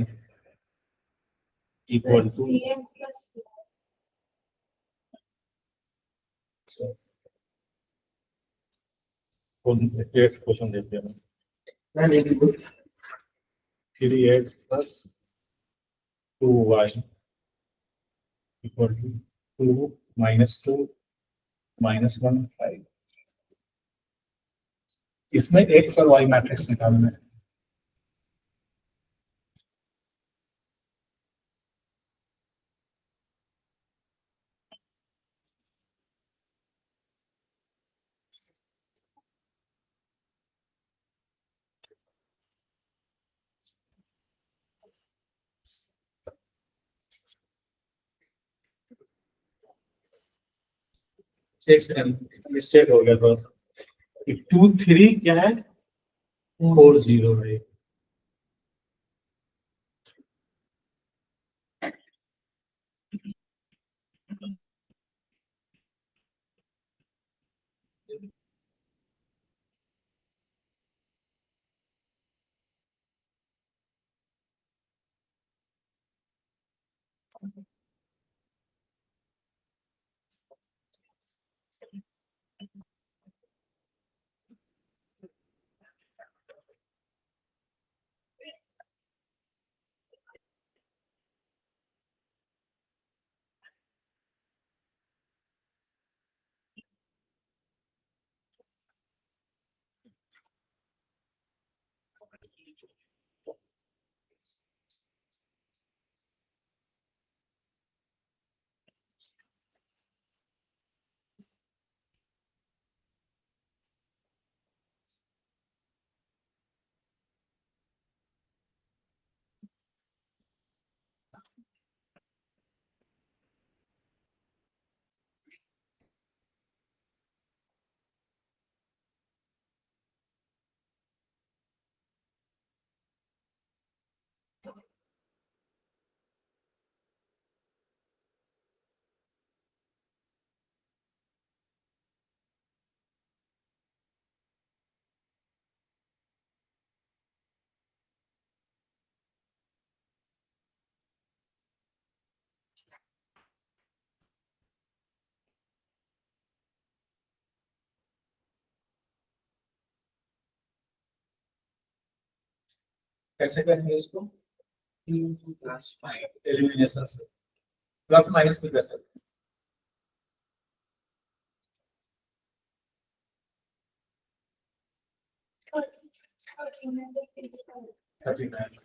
equal to 3x plus question देखते हैं। मैं नहीं बिल्कुल 3x plus 2y equal to 2 minus 2 minus 1 5। इसमें x और y मैट्रिक्स निकालना है। एक सेकंड मिस्टेक हो गया थोड़ा सा। 2 3 क्या है 4 0 है। कैसे करेंगे इसको? प्लस 5 एलिमिनेशन से प्लस माइनस भी कर सकते हैं। 39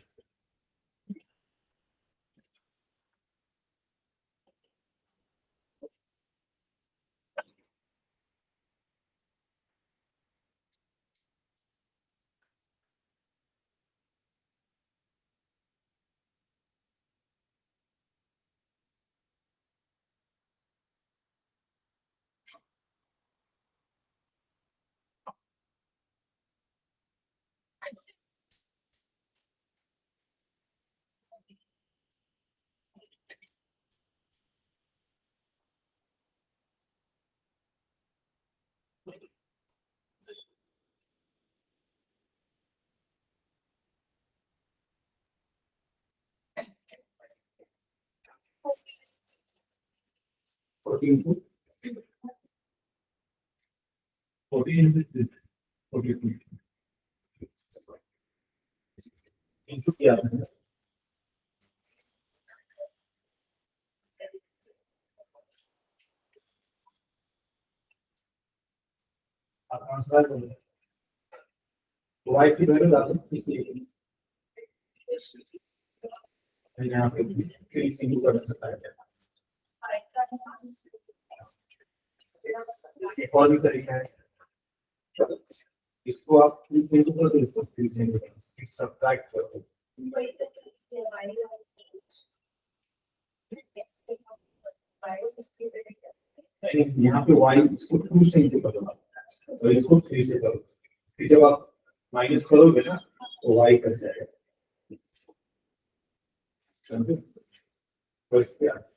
14 42 इनटू किया हमने। आप आंसर करो। y की वैल्यू डालो इसलिए यहाँ पे 3 से कर सकता है। एक और भी तरीका है इसको आप 3 से इंटू कर दो, इसको 3 से इंटू कर दो, सब्ट्रैक्ट कर दो। वही तो ये वाई नहीं, यहाँ पे y इसको 2 से इंटू करो तो इसको 3 से करो, फिर जब आप माइनस करोगे ना तो y कट जाएगा। समझे? तो इसके बाद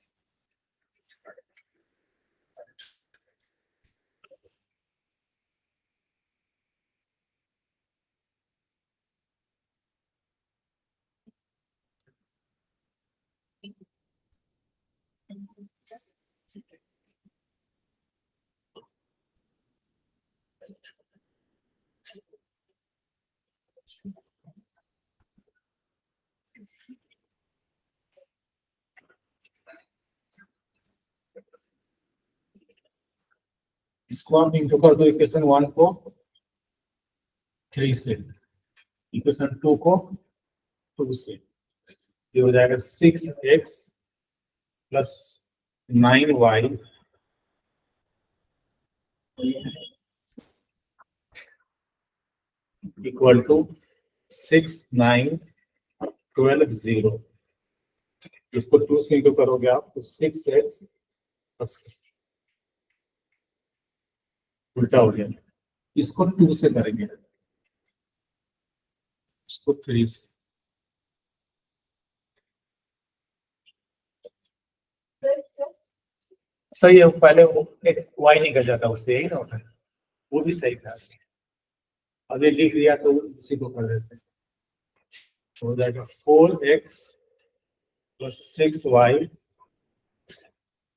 इसको आप इंटू कर दो इक्वेशन 1 को 3 से, इक्वेशन 2 को 2 से, ये हो जाएगा 6x plus 9y equal to 6 9 12 0। इसको 2 से इंटू करोगे आप तो 6x प्लस, उल्टा हो गया, इसको 2 से करेंगे, इसको 3 से। सही है, पहले वो y नहीं कर जाता उससे, यही ना होता है, वो भी सही था। अब ये लिख दिया तो इसी को कर देते हैं, हो जाएगा 4x plus 6y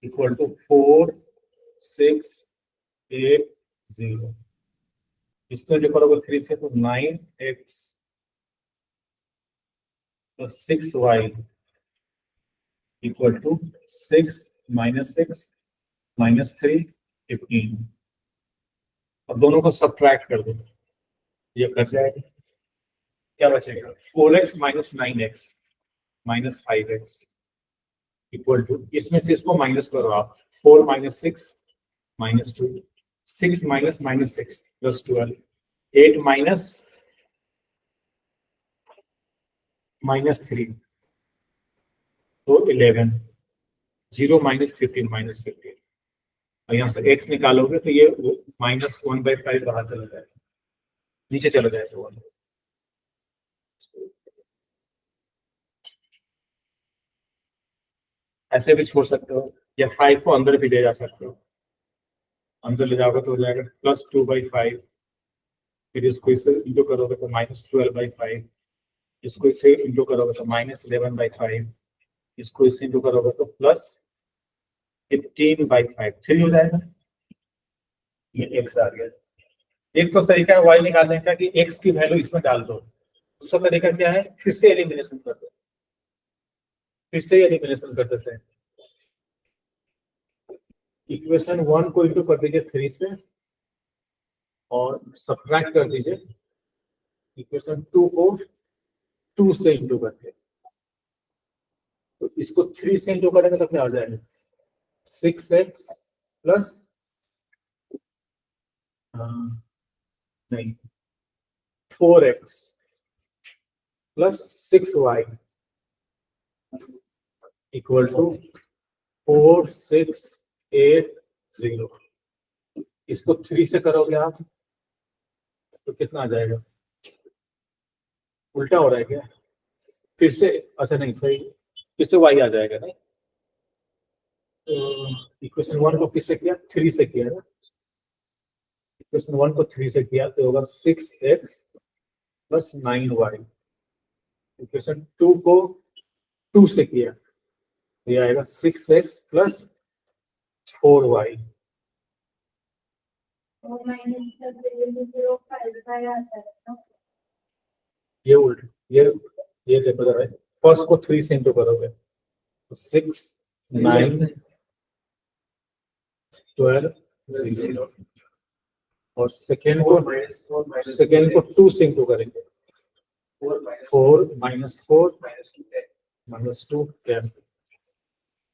equal to 4 6 8 0। इसको जो करोगे 3 से तो 9x plus 6y equal to 6 minus 6 minus 3 15। अब दोनों को सब्ट्रैक्ट कर दो, ये कट जाएगा, क्या बचेगा 4x minus 9x minus 5x equal to, इसमें से इसको माइनस करो आप, 4 minus 6 minus 2, 6 minus minus 6 plus 12, 8 minus minus 3 तो 11, 0 माइनस 15 माइनस 15, और यहाँ से x निकालोगे तो ये माइनस 1/5 बाहर चला जाएगा, नीचे चला जाएगा वो। ऐसे भी छोड़ सकते हो या 5 को अंदर भी ले जा सकते हो, अंदर ले जाओगे तो हो जाएगा प्लस 2/5, फिर इसको इसे इंटू करोगे तो माइनस 12/5, इसको इसे इंटू करोगे तो माइनस 11/5, इसको इसे इंटू करोगे तो प्लस 15/5, 3 हो जाएगा, ये x आ गया। एक तो तरीका है y निकालने का कि x की वैल्यू इसमें डाल दो, दूसरा तरीका क्या है, फिर से एलिमिनेशन कर दो, फिर से एलिमिनेशन कर देते हैं। इक्वेशन 1 को इंटू कर दीजिए 3 से और सब्ट्रैक्ट कर दीजिए इक्वेशन 2 को 2 से इंटू करके, तो इसको 3 से इंटू करेंगे तो क्या हो जाएगा 6x प्लस नहीं 4x plus 6y equal to 4 6 8 0। इसको 3 से करोगे आप तो कितना आ जाएगा, उल्टा हो रहा है क्या, फिर से, अच्छा नहीं सही, फिर से y आ जाएगा नहीं, इक्वेशन 1 को किससे किया 3 से किया ना, इक्वेशन 1 को 3 से किया तो होगा 6x प्लस 9y, इक्वेशन 2 को 2 से किया तो ये आएगा 6x प्लस 4y, वो माइनस का 0.5 आ जाएगा। ये उल्ट, ये देखो जरा, फर्स्ट को 3 से इंटू करोगे तो 6 9 12 0, और सेकेंड को 2 से इंटू करेंगे 4 माइनस 4 माइनस 2 10।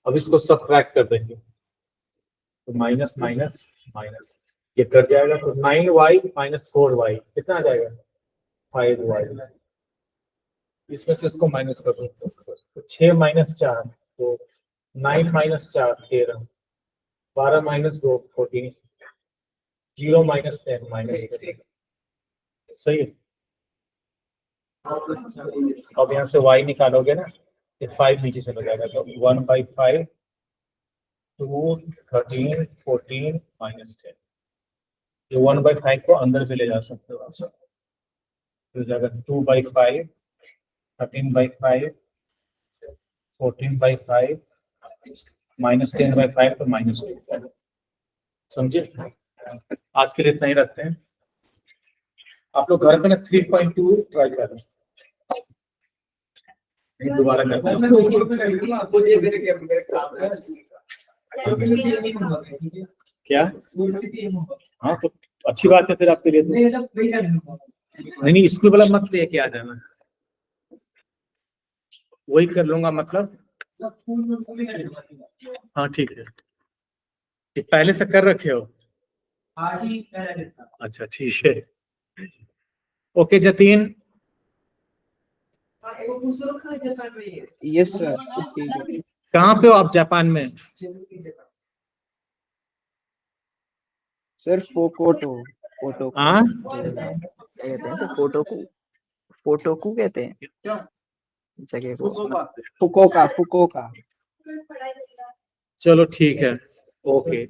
अब इसको सब्ट्रैक्ट कर देंगे तो माइनस माइनस माइनस, ये कट जाएगा तो 9y माइनस 4y कितना आ जाएगा 5y। इसमें से इसको माइनस कर दो तो 6 माइनस 4 तो 9 माइनस 4 13, 12 माइनस 2 14, 0 माइनस 10 माइनस 10। सही है। अब यहाँ से y निकालोगे ना, ये 5 नीचे चला जाएगा तो 1/5 2 13 14 माइनस 10। ये 1/5 को अंदर से ले जा सकते हो आप। तो जाएगा 2/5 13/5 14/5 माइनस 10/5 तो माइनस 2। समझे। आज के लिए इतना ही रखते हैं। आप लोग घर पे ना 3.2 ट्राई करें, दोबारा करते हैं। मुझे मेरे क्लास क्या हाँ तो अच्छी बात है फिर आपके लिए तो। नहीं स्कूल वाला मत लेके आ जाना, वही कर लूंगा मतलब। हाँ ठीक है, ये पहले से कर रखे हो। अच्छा ठीक है। ओके जतीन। Yes sir. कहाँ पे हो आप जापान में? सर फोकोटो फोटो हाँ कहते हैं फोटोकू कहते हैं जगह को। Fukuoka Fukuoka. चलो ठीक है ओके।